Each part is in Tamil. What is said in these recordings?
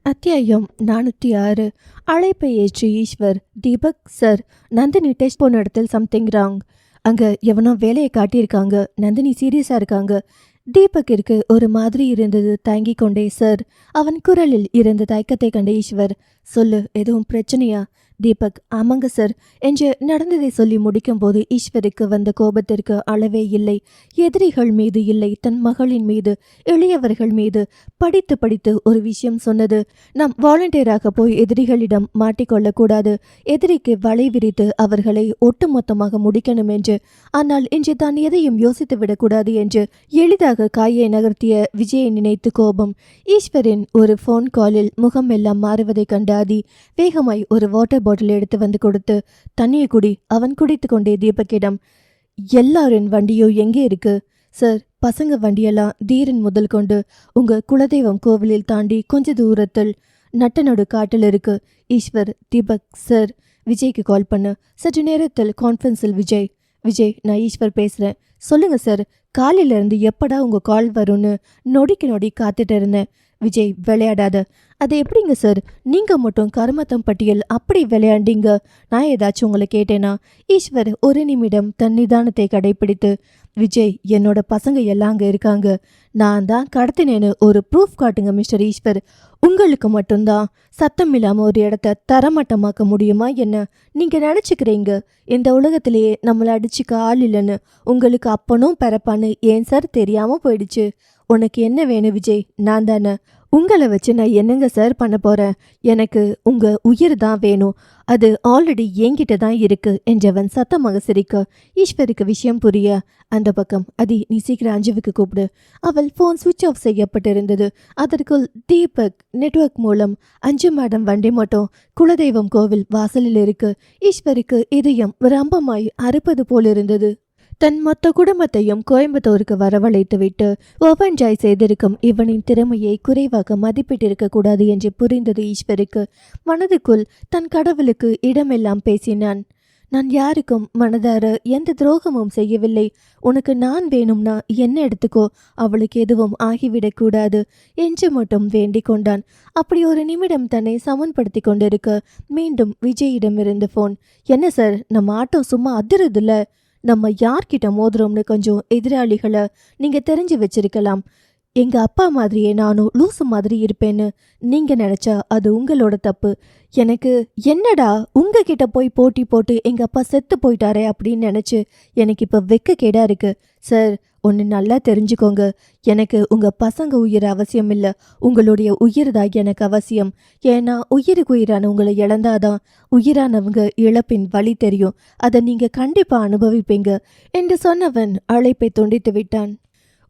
அத்தியாயம் 406. அழைப்பை ஏற்று ஈஸ்வர். தீபக் சார், நந்தினி டெஸ்ட் போன இடத்தில் சம்திங் ராங். அங்க எவனோ வேலையை காட்டியிருக்காங்க. நந்தினி சீரியஸா இருக்காங்க. தீபக்கிற்கு ஒரு மாதிரி இருந்தது. தயங்கிக் கொண்டே சார். அவன் குரலில் இருந்த தயக்கத்தை கண்ட ஈஸ்வர், சொல்லு, எதுவும் பிரச்சனையா? தீபக், ஆமாங்க சார் என்று நடந்ததை சொல்லி முடிக்கும் போது ஈஸ்வருக்கு வந்த கோபத்திற்கு அளவே இல்லை. எதிரிகள் மீது இல்லை, தன் மகளின் மீது, எளியவர்கள் மீது படித்து படித்து ஒரு விஷயம் சொன்னது. நாம் வாலண்டியராக போய் எதிரிகளிடம் மாட்டிக்கொள்ளக்கூடாது. எதிரிக்கு வலை விரித்து அவர்களை ஒட்டுமொத்தமாக முடிக்கணும் என்று. ஆனால் இன்று தான் எதையும் யோசித்து விடக்கூடாது என்று எளிதாக காயை நகர்த்திய விஜயை நினைத்து கோபம். ஈஸ்வரின் ஒரு ஃபோன் காலில் முகம் எல்லாம் மாறுவதை கண்ட ஆதி வேகமாய் ஒரு வாட்டர் பாட்டில் எடுத்து வந்து கொடுத்து, தண்ணியை குடி. அவன் குடித்து கொண்டே தீபக்கிடம், எல்லாரின் வண்டியோ எங்கே இருக்கு? சார், பசங்க வண்டியெல்லாம் தீரன் முதல் கொண்டு உங்க குலதெய்வம் கோவிலில் தாண்டி கொஞ்ச தூரத்தில் நட்டநடு காட்டில் இருக்கு. ஈஸ்வர், தீபக் சார், விஜய்க்கு கால் பண்ணு. சற்று நேரத்தில் கான்ஃபரன்ஸில் விஜய். விஜய், நான் ஈஸ்வர் பேசுறேன். சொல்லுங்க சார், காலையில இருந்து எப்படா உங்க கால் வரும்னு நொடிக்கு நொடி காத்துட்டு இருந்தேன். விஜய், விளையாடாத. அது எப்படிங்க சார், நீங்க மட்டும் கருமத்தம் பட்டியல் அப்படி விளையாண்டீங்க? நான் ஏதாச்சும் உங்களை கேட்டேனா? ஈஸ்வர் ஒரு நிமிடம் தன் நிதானத்தை கடைபிடித்து, விஜய், என்னோட பசங்க எல்லாம் அங்கே இருக்காங்க. நான் தான் கடத்தினேன்னு ஒரு ப்ரூஃப் காட்டுங்க மிஸ்டர் ஈஸ்வர். உங்களுக்கு மட்டும்தான் சத்தம் இல்லாமல் ஒரு இடத்த தரமட்டமாக்க முடியுமா என்ன? நீங்க நினச்சிக்கிறீங்க இந்த உலகத்திலேயே நம்மளை அடிச்சுக்க ஆள் இல்லைன்னு. உங்களுக்கு அப்பனும் பிறப்பான்னு ஏன் சார் தெரியாம போயிடுச்சு? உனக்கு என்ன வேணும் விஜய்? நான் தானே. உங்களை வச்சு நான் என்னங்க சார் பண்ண போறேன்? எனக்கு உங்க உயிர் தான் வேணும். அது ஆல்ரெடி என்கிட்ட தான் இருக்கு என்றவன் சத்தமாக சிரிக்க ஈஸ்வருக்கு விஷயம் புரிய, அந்த பக்கம், அதி, நீ சீக்கிரம் அஞ்சுவுக்கு கூப்பிடு. அவள் ஃபோன் சுவிட்ச் ஆஃப் செய்யப்பட்டிருந்தது. அதற்குள் தீபக் நெட்வொர்க் மூலம் அஞ்சு மேடம் வண்டி மட்டும் குலதெய்வம் கோவில் வாசலில் இருக்கு. ஈஸ்வருக்கு இதயம் ரம்பமாய் அறுப்பது போலிருந்தது. தன் மொத்த குடும்பத்தையும் கோயம்புத்தூருக்கு வரவழைத்து விட்டு ஓவன்ஜாய் செய்திருக்கும் இவனின் திறமையை குறைவாக மதிப்பிட்டிருக்க கூடாது என்று புரிந்தது ஈஸ்வருக்கு. மனதுக்குள் தன் கடவுளுக்கு இடமெல்லாம் பேசினான். நான் யாருக்கும் மனதார எந்த துரோகமும் செய்யவில்லை. உனக்கு நான் வேணும்னா என்ன எடுத்துக்கோ, அவளுக்கு எதுவும் ஆகிவிடக்கூடாது என்று மட்டும் வேண்டிக் கொண்டான். அப்படி ஒரு நிமிடம் தன்னை சமன்படுத்தி கொண்டிருக்க மீண்டும் விஜயிடமிருந்து ஃபோன். என்ன சார், நம்ம ஆட்டோ சும்மா அதிருதுல்ல? நம்ம யார்கிட்ட மோதுறோம்னு கொஞ்சம் எதிராளிகளை நீங்க தெரிஞ்சு வச்சிருக்கலாம். எங்க அப்பா மாதிரியே நானும் லூசு மாதிரி இருப்பேன்னு நீங்க நினைச்சா அது உங்களோட தப்பு. எனக்கு என்னடா உங்ககிட்ட போய் போட்டி போட்டு எங்க அப்பா செத்து போயிட்டாரே அப்படின்னு நினைச்சு எனக்கு இப்ப வெக்கக்கேடா இருக்கு. சார், ஒன்று நல்லா தெரிஞ்சுக்கோங்க, எனக்கு உங்க பசங்க உயிர் அவசியம் இல்லை, உங்களுடைய உயிர் தான் எனக்கு அவசியம். ஏன்னா உயிருக்கு உயிரான உங்களை இழந்தாதான் உயிரானவங்க இழப்பின் வழி தெரியும். அதை நீங்க கண்டிப்பா அனுபவிப்பீங்க என்று சொன்னவன் அழைப்பை துண்டித்து விட்டான்.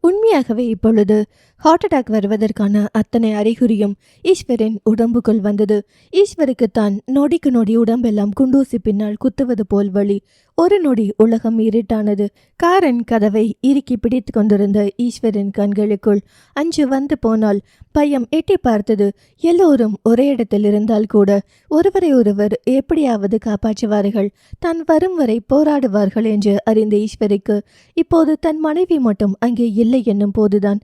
உண்மையாகவே இப்பொழுது ஹார்ட் அட்டாக் வருவதற்கான அத்தனை அறிகுறியும் ஈஸ்வரின் உடம்புக்குள் வந்தது. ஈஸ்வருக்கு தான் நொடிக்கு நொடி உடம்பெல்லாம் குண்டூசி பின்னால் குத்துவது போல் வலி. ஒரு நொடி உலகம் இருட்டானது. காரன் கதவை இறுக்கி பிடித்து கொண்டிருந்த ஈஸ்வரின் கண்களுக்குள் அஞ்சு வந்து போனால் பயம் எட்டி பார்த்தது. எல்லோரும் ஒரே இடத்தில் இருந்தால் கூட ஒருவரை ஒருவர் எப்படியாவது காப்பாற்றுவார்கள், தான் வரும் வரை போராடுவார்கள் என்று அறிந்த ஈஸ்வருக்கு இப்போது தன் மனைவி மட்டும் அங்கே இல்லை என்னும் போதுதான்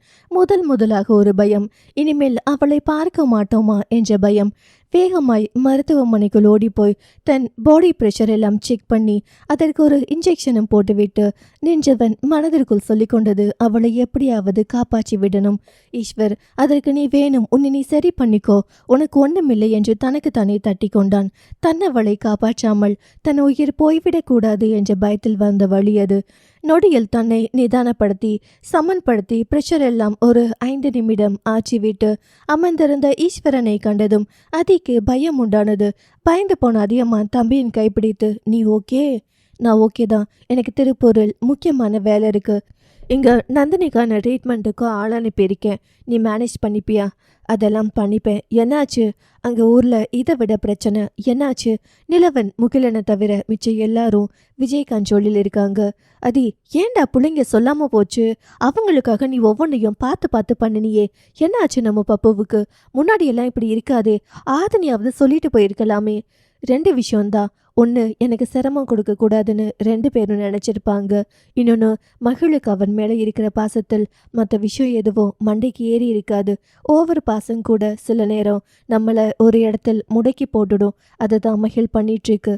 முதலாக ஒரு பயம். இனிமேல் அவளை பார்க்க மாட்டோமா என்ற பயம். வேகமாய் மருத்துவமனைக்குள் ஓடிப்போய் தன் பாடி ப்ரெஷர் எல்லாம் செக் பண்ணி அதற்கு ஒரு இன்ஜெக்ஷனும் போட்டுவிட்டு நின்றவன் மனதிற்குள் சொல்லிக்கொண்டது, அவளை எப்படியாவது காப்பாற்றி விடணும். ஈஸ்வர், அதற்கு நீ வேணும், உன்னை நீ சரி பண்ணிக்கோ, உனக்கு ஒன்றுமில்லை என்று தனக்கு தானே தட்டி கொண்டான். தன்னவளை காப்பாற்றாமல் தன் உயிர் போய்விடக்கூடாது என்ற பயத்தில் வந்த வழி அது. நொடியில் தன்னை நிதானப்படுத்தி சமன்படுத்தி பிரஷர் எல்லாம் ஒரு 5 நிமிடம் ஆற்றிவிட்டு அமர்ந்திருந்த ஈஸ்வரனை கண்டதும் அதிக்கு பயம் உண்டானது. பயந்து போன அதியம்மா தம்பியின் கைப்பிடித்து, நீ ஓகே? நான் ஓகே தான். எனக்கு திருப்பூரில் முக்கியமான வேலை இருக்கு. இங்கே நந்தினிக்கான ட்ரீட்மெண்ட்டுக்கு ஆள் அனுப்பியிருக்கேன். நீ மேனேஜ் பண்ணிப்பியா? அதெல்லாம் பண்ணிப்பேன். என்னாச்சு அங்கே ஊரில்? இதை விட பிரச்சனை என்னாச்சு? நிலவன் முகிலனை தவிர மிச்சம் எல்லாரும் விஜய் கண்ட்ரோலில் இருக்காங்க. அதி, ஏண்டா பிள்ளைங்க சொல்லாமல் போச்சு? அவங்களுக்காக நீ ஒவ்வொன்றையும் பார்த்து பார்த்து பண்ணினியே. என்னாச்சு நம்ம பப்புவுக்கு? முன்னாடியெல்லாம் இப்படி இருக்காதே. ஆதனியாவது சொல்லிட்டு போயிருக்கலாமே. 2 விஷயம்தான். ஒன்று எனக்கு சிரமம் கொடுக்கக்கூடாதுன்னு 2 பேரும் நினச்சிருப்பாங்க. இன்னொன்று மகளுக்கு அவன் மேலே இருக்கிற பாசத்தில் மற்ற விஷயம் எதுவும் மண்டைக்கு ஏறி இருக்காது. ஓவர் பாசம் கூட சில நேரம் நம்மளை ஒரு இடத்தில் முடக்கி போட்டுடும். அதை தான் மகிழ் பண்ணிகிட்ருக்கு.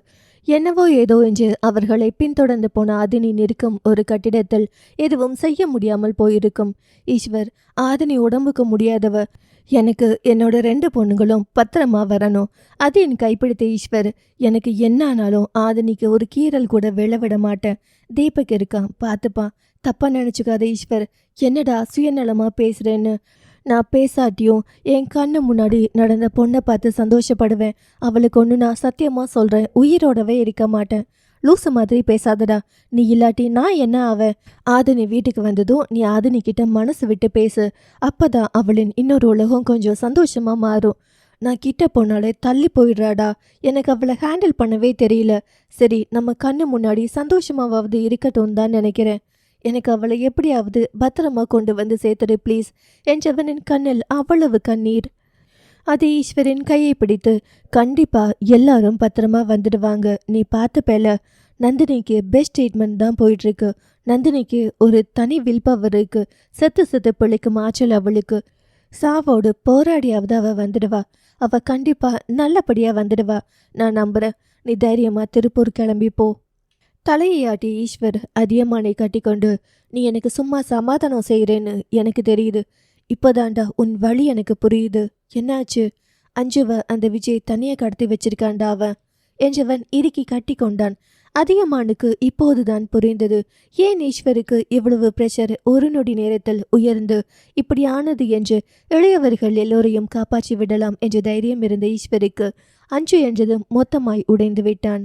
என்னவோ ஏதோ என்று அவர்களை பின்தொடர்ந்து போன ஆதினி நிற்கும் ஒரு கட்டிடத்தில் எதுவும் செய்ய முடியாமல் போயிருக்கும். ஈஸ்வர், ஆதினி உடம்புக்கு முடியாதவ. எனக்கு என்னோட 2 பொண்ணுங்களும் பத்திரமா வரணும். அது என் கைப்பிடித்த ஈஸ்வர். எனக்கு என்ன ஆனாலும் ஆதினிக்கு ஒரு கீறல் கூட விழ மாட்டேன். தீபக் இருக்கான், பார்த்துப்பான். தப்பா நினச்சிக்காத ஈஸ்வர். என்னடா சுயநலமா பேசுகிறேன்னு. நான் பேசாட்டியும் என் கண்ணு முன்னாடி நடந்த பொண்ணை பார்த்து சந்தோஷப்படுவேன். அவளுக்கு ஒன்று நான் சத்தியமாக சொல்கிறேன், உயிரோடவே இருக்க மாட்டேன். லூசு மாதிரி பேசாதடா. நீ இல்லாட்டி நான் என்ன ஆவேன்? ஆதினி வீட்டுக்கு வந்ததும் நீ ஆதினி கிட்ட மனசு விட்டு பேசு. அப்பதான் அவளின் இன்னொரு உலகம் கொஞ்சம் சந்தோஷமா மாறும். நான் கிட்ட போனாலே தள்ளி போயிடுறாடா. எனக்கு அவளை ஹேண்டில் பண்ணவே தெரியல. சரி, நம்ம கண்ணு முன்னாடி சந்தோஷமாவது இருக்கட்டும் தான் நினைக்கிறேன். எனக்கு அவளை எப்படியாவது பத்திரமா கொண்டு வந்து சேர்த்துடு ப்ளீஸ் என்றவனின் கண்ணில் அவ்வளவு கண்ணீர். அது ஈஸ்வரின் கையை பிடித்து, கண்டிப்பா எல்லாரும் பத்திரமா வந்துடுவாங்க, நீ பார்த்துப்பேல. நந்தினிக்கு பெஸ்ட் ட்ரீட்மெண்ட் தான் போயிட்டுருக்கு. நந்தினிக்கு ஒரு தனி வில் பவர் இருக்கு. செத்து பிழைக்கும் ஆற்றல் அவளுக்கு. சாவோடு போராடியாவது அவ வந்துடுவா. அவ கண்டிப்பா நல்லபடியா வந்துடுவா. நான் நம்புறேன். நீ தைரியமா திருப்பூர் கிளம்பி போ. தலையை ஆட்டி ஈஸ்வர் அதியமானை கட்டிக்கொண்டு, நீ எனக்கு சும்மா சமாதானம் செய்கிறேன்னு எனக்கு தெரியுது. இப்போதாண்டா உன் வழி எனக்கு புரியுது. என்னாச்சு? அஞ்சுவ அந்த விஜய் தனியாக கடத்தி வச்சிருக்காண்டா அவன் என்றவன் இறுக்கி கட்டி கொண்டான். அதியமானுக்கு இப்போதுதான் புரிந்தது ஏன் ஈஸ்வருக்கு இவ்வளவு பிரஷர் ஒரு நொடி நேரத்தில் உயர்ந்து இப்படி ஆனது என்று. இளையவர்கள் எல்லோரையும் காப்பாற்றி விடலாம் என்ற தைரியம் இருந்த ஈஸ்வருக்கு அஞ்சு என்றதும் மொத்தமாய் உடைந்து விட்டான்.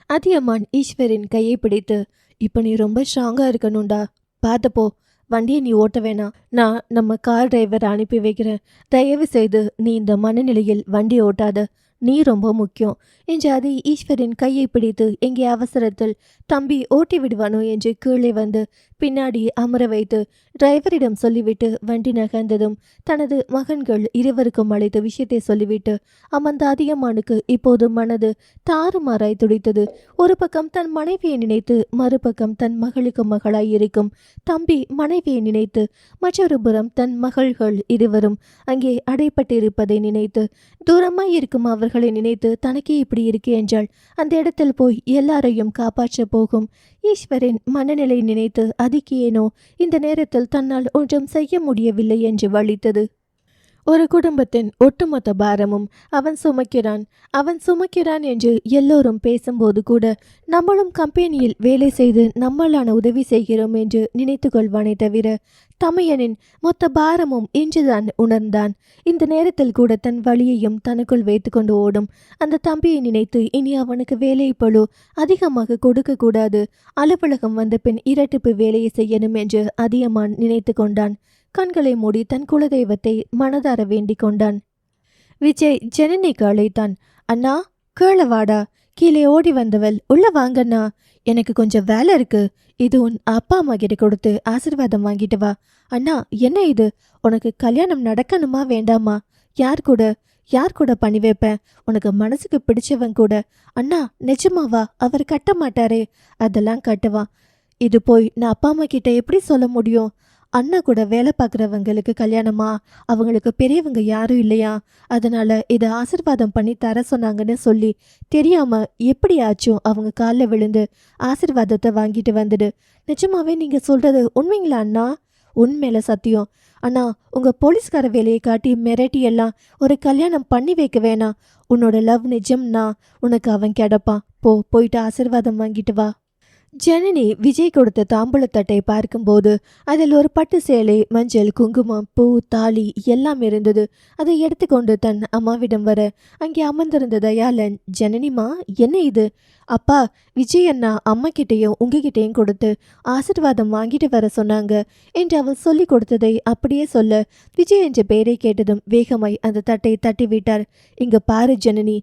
அதியமான் ஈஸ்வரின் கையை பிடித்து, இப்போ நீ ரொம்ப ஸ்ட்ராங்காக இருக்கணும்டா. பார்த்துப்போ, வண்டியை நீ ஓட்ட வேணாம். நான் நம்ம கார் டிரைவரை அனுப்பி வைக்கிறேன். தயவு செய்து நீ இந்த மனநிலையில் வண்டி ஓட்டாத. நீ ரொம்ப முக்கியம் என்று அது ஈஸ்வரின் கையை பிடித்து எங்கே அவசரத்தில் தம்பி ஓட்டி விடுவானோ என்று கீழே வந்து பின்னாடி அமர வைத்து டிரைவரிடம் சொல்லிவிட்டு வண்டி நகர்ந்ததும் தனது மகன்கள் இருவருக்கும் அழைத்த விஷயத்தை சொல்லிவிட்டு அமர்ந்த அதியமானுக்கு இப்போது மனது தாறுமாறாய் துடித்தது. ஒரு பக்கம் தன் மனைவியை நினைத்து, மறுபக்கம் தன் மகளுக்கு மகளாய் இருக்கும் தம்பி மனைவியை நினைத்து, மற்றொரு புறம் தன் மகள்கள் இருவரும் அங்கே அடைப்பட்டிருப்பதை நினைத்து, தூரமாய் இருக்கும் அவர்களை நினைத்து தனக்கே இப்படி இருக்கு என்றால் அந்த இடத்தில் போய் எல்லாரையும் காப்பாற்ற போகும் ஈஸ்வரின் மனநிலை நினைத்து அதுக்கேனோ இந்த நேரத்தில் தன்னால் ஒன்றும் செய்ய முடியவில்லை என்று வலித்தது. ஒரு குடும்பத்தின் ஒட்டுமொத்த பாரமும் அவன் சுமக்கிறான் என்று எல்லோரும் பேசும்போது கூட நம்மளும் கம்பெனியில் வேலை செய்து நம்மளான உதவி செய்கிறோம் என்று நினைத்து கொள்வானே தவிர தமையனின் மொத்த பாரமும் இன்றுதான் உணர்ந்தான். இந்த நேரத்தில் கூட தன் வழியையும் தனக்குள் வைத்து கொண்டு ஓடும் அந்த தம்பியை நினைத்து இனி அவனுக்கு வேலை பளு அதிகமாக கொடுக்க கூடாது. அலுவலகம் வந்த பின் இரட்டிப்பு வேலையை செய்யணும் என்று அதியமான் நினைத்து கொண்டான். கண்களை மூடி தன் குலதெய்வத்தை மனதார வேண்டிக் கொண்டான். விஜய் ஜனனிக்கு அழைத்தான். அண்ணா, கீழே வாடா. கீழே ஓடி வந்தவள், உள்ள வாங்கண்ணா, எனக்கு கொஞ்சம் வேலை இருக்கு. இது உன் அப்பா அம்மா கிட்ட கொடுத்து ஆசீர்வாதம் வாங்கிட்டு வா. அண்ணா, என்ன இது? உனக்கு கல்யாணம் நடக்கணுமா வேண்டாமா? யார் கூட பண்ணி வைப்பேன்? உனக்கு மனசுக்கு பிடிச்சவன் கூட. அண்ணா, நிஜமாவா? அவர் கட்ட மாட்டாரே? அதெல்லாம் கட்டுவான். இது போய் நான் அப்பா அம்மா கிட்ட எப்படி சொல்ல முடியும்? அண்ணா கூட வேலை பார்க்குறவங்களுக்கு கல்யாணமா? அவங்களுக்கு பெரியவங்க யாரும் இல்லையா? அதனால இதை ஆசீர்வாதம் பண்ணி தர சொன்னாங்கன்னு சொல்லி தெரியாம எப்படியாச்சும் அவங்க காலில் விழுந்து ஆசீர்வாதத்தை வாங்கிட்டு வந்துடு. நிஜமாவே நீங்க சொல்றது உண்மைங்களா அண்ணா? உண்மையில சத்தியம். அண்ணா, உங்க போலீஸ்கார வேலையை காட்டி மிரட்டி எல்லாம் ஒரு கல்யாணம் பண்ணி வைக்க வேணாம். உன்னோட லவ் நிஜம்னா உனக்கு அவன் கிடப்பான். போயிட்டு ஆசீர்வாதம் வாங்கிட்டு வா. ஜனனி விஜய் கொடுத்த தாம்பூலத்தட்டை பார்க்கும்போது அதில் ஒரு பட்டு சேலை, மஞ்சள், குங்குமம், பூ, தாலி எல்லாம் இருந்தது. அதை எடுத்துக்கொண்டு தன் அம்மாவிடம் வர அங்கே அமர்ந்திருந்த தயாளன், ஜனனிமா, என்ன இது? அப்பா, விஜய் அண்ணா அம்மா கிட்டேயும் உங்ககிட்டையும் கொடுத்து ஆசீர்வாதம் வாங்கிட்டு வர சொன்னாங்க என்று அவள் சொல்லி கொடுத்ததை அப்படியே சொல்ல விஜய் என்ற பெயரை கேட்டதும் வேகமாய் அந்த தட்டை தட்டி விட்டார். இங்க பாரு ஜனனி,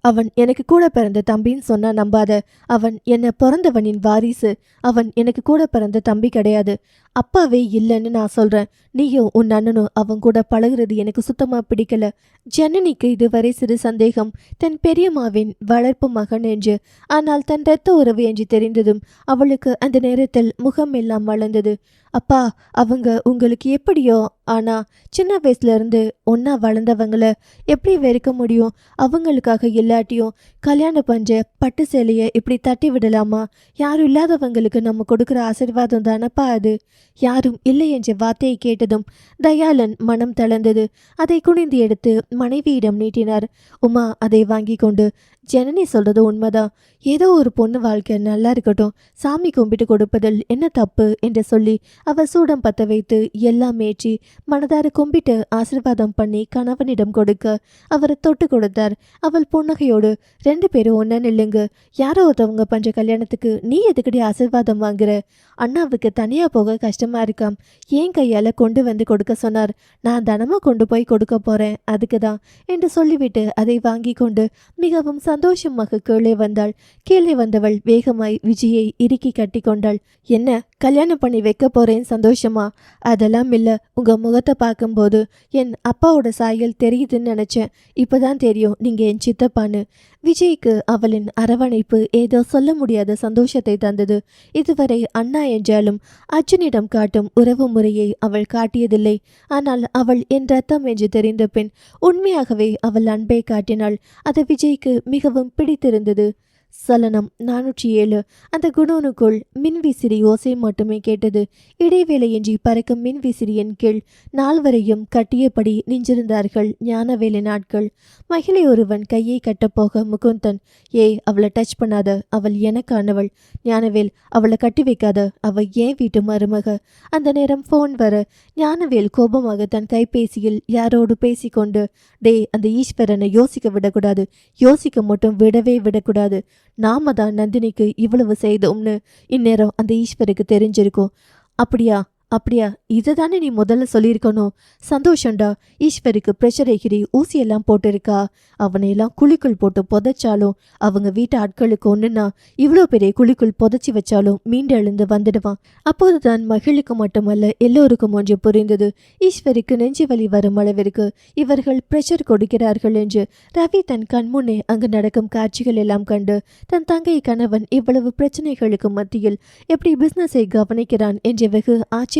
அவன் எனக்கு கூட பிறந்த தம்பின்னு சொன்னா நம்பாத. அவன் என்ன பிறந்தவனின் வாரிசு. அவன் எனக்கு கூட பிறந்த தம்பி கிடையாது. அப்பாவே இல்லைன்னு நான் சொல்றேன். நீயும் உன் அண்ணனும் அவங்க கூட பழகுறது எனக்கு சுத்தமா பிடிக்கல. ஜனனிக்கு இதுவரை சிறு சந்தேகம் தன் பெரியம்மாவின் வளர்ப்பு மகன் என்று. ஆனால் தன் இரத்த உறவு என்று தெரிந்ததும் அவளுக்கு அந்த நேரத்தில் முகம் எல்லாம் வளர்ந்தது. அப்பா, அவங்க உங்களுக்கு எப்படியோ, ஆனா சின்ன வயசுல இருந்து ஒன்னா வளர்ந்தவங்கள எப்படி வெறுக்க முடியும்? அவங்களுக்காக இல்லாட்டியும் கல்யாணம் பண்ற பட்டு சேலையை இப்படி தட்டி விடலாமா? யாரும் இல்லாதவங்களுக்கு நம்ம கொடுக்குற ஆசீர்வாதம் தானப்பா அது. யாரும் இல்லை என்ற வார்த்தையை கேட்டதும் தயாளன் மனம் தளர்ந்தது. அதை குனிந்து எடுத்து மனைவியிடம் நீட்டினார். உமா அதை வாங்கி கொண்டு, ஜனனி சொல்றது உண்மைதான். ஏதோ ஒரு பொண்ணு வாழ்க்கை நல்லா இருக்கட்டும், சாமி கும்பிட்டு கொடுப்பதில் என்ன தப்பு என்று சொல்லி அவர் சூடம் பத்த வைத்து எல்லாம் ஏற்றி மனதார கும்பிட்டு ஆசீர்வாதம் பண்ணி கணவனிடம் கொடுக்க அவரை தொட்டு கொடுத்தார். அவள் புன்னகையோடு, 2 பேரும் ஒன்னா நில்லுங்க. யாரோ ஒருத்தவங்க பண்ற கல்யாணத்துக்கு நீ எதுக்கடி ஆசீர்வாதம் வாங்குற? அண்ணாவுக்கு தனியா போக கஷ்டமா இருக்காம், ஏன் கையால கொண்டு வந்து கொடுக்க சொன்னார். நான் தனமா கொண்டு போய் கொடுக்க போறேன், அதுக்கு தான் என்று சொல்லிவிட்டு அதை வாங்கி கொண்டு மிகவும் சந்தோஷமாக கீழே வந்தாள். கீழே வந்தவள் வேகமாய் விஜயை இறுக்கி கட்டி கொண்டாள். என்ன, கல்யாணம் பண்ணி வைக்க போறேன் சந்தோஷமா? அதெல்லாம் இல்ல, உங்க முகத்தை பார்க்கும்போது என் அப்பாவோட சாயல் தெரியுதுன்னு நினைச்சேன். இப்பதான் தெரியும் நீங்க என் சித்தப்பான்னு. விஜய்க்கு அவளின் அரவணைப்பு ஏதோ சொல்ல முடியாத சந்தோஷத்தை தந்தது. இதுவரை அண்ணா என்றாலும் அர்ஜுனிடம் காட்டும் உறவு முறையை அவள் காட்டியதில்லை. ஆனால் அவள் என் ரத்தம் என்று தெரிந்த பின் உண்மையாகவே அவள் அன்பை காட்டினாள். அது விஜய்க்கு மிகவும் பிடித்திருந்தது. சலனம் 407. அந்த குடோனுக்குள் மின்விசிறி ஓசை மட்டுமே கேட்டது. இடைவேளையின்றி பறக்கும் மின்விசிறியின் கீழ் 4வரையும் கட்டியபடி நின்றிருந்தார்கள் ஞானவேலின் ஆட்கள். மகிழை ஒருவன் கையை கட்டப்போக முகுந்தன், ஏய் அவளை டச் பண்ணாத, அவள் எனக்கானவள். ஞானவேல், அவளை கட்டி வைக்காத, அவள் ஏன் வீட்டு மருமக. அந்த நேரம் போன் வர ஞானவேல் கோபமாக தன் கைபேசியில் யாரோடு பேசிக்கொண்டு, டேய் அந்த ஈஸ்வரனை யோசிக்க விடக்கூடாது, யோசிக்க மட்டும் விடவே விடக்கூடாது. நாம தான் நந்தினிக்கு இவ்வளவு செய்தோம்னு இந்நேரம் அந்த ஈஸ்வருக்கு தெரிஞ்சிருக்கும். அப்படியா அப்படியா, இதை தானே நீ முதல்ல சொல்லியிருக்கணும். சந்தோஷம்டா, ஈஸ்வருக்கு ப்ரெஷர் எகிரி ஊசியெல்லாம் போட்டிருக்கா. அவனையெல்லாம் குழிக்குள் போட்டு புதைச்சாலும் அவங்க வீட்டு ஆட்களுக்கு ஒன்றுனா இவ்வளோ பெரிய குழிக்குள் புதைச்சி வச்சாலும் மீண்டு எழுந்து வந்துடுவான். அப்போதுதான் மகிழுக்கு மட்டுமல்ல எல்லோருக்கும் ஒன்று புரிந்தது. ஈஸ்வருக்கு நெஞ்சு வலி வரும் அளவிற்கு இவர்கள் ப்ரெஷர் கொடுக்கிறார்கள் என்று. ரவி தன் கண்முன்னே அங்கு நடக்கும் காட்சிகள் எல்லாம் கண்டு தன் தங்கை கணவன் இவ்வளவு பிரச்சனைகளுக்கு மத்தியில் எப்படி பிசினஸை கவனிக்கிறான் என்று வெகு ஆச்சரியமாக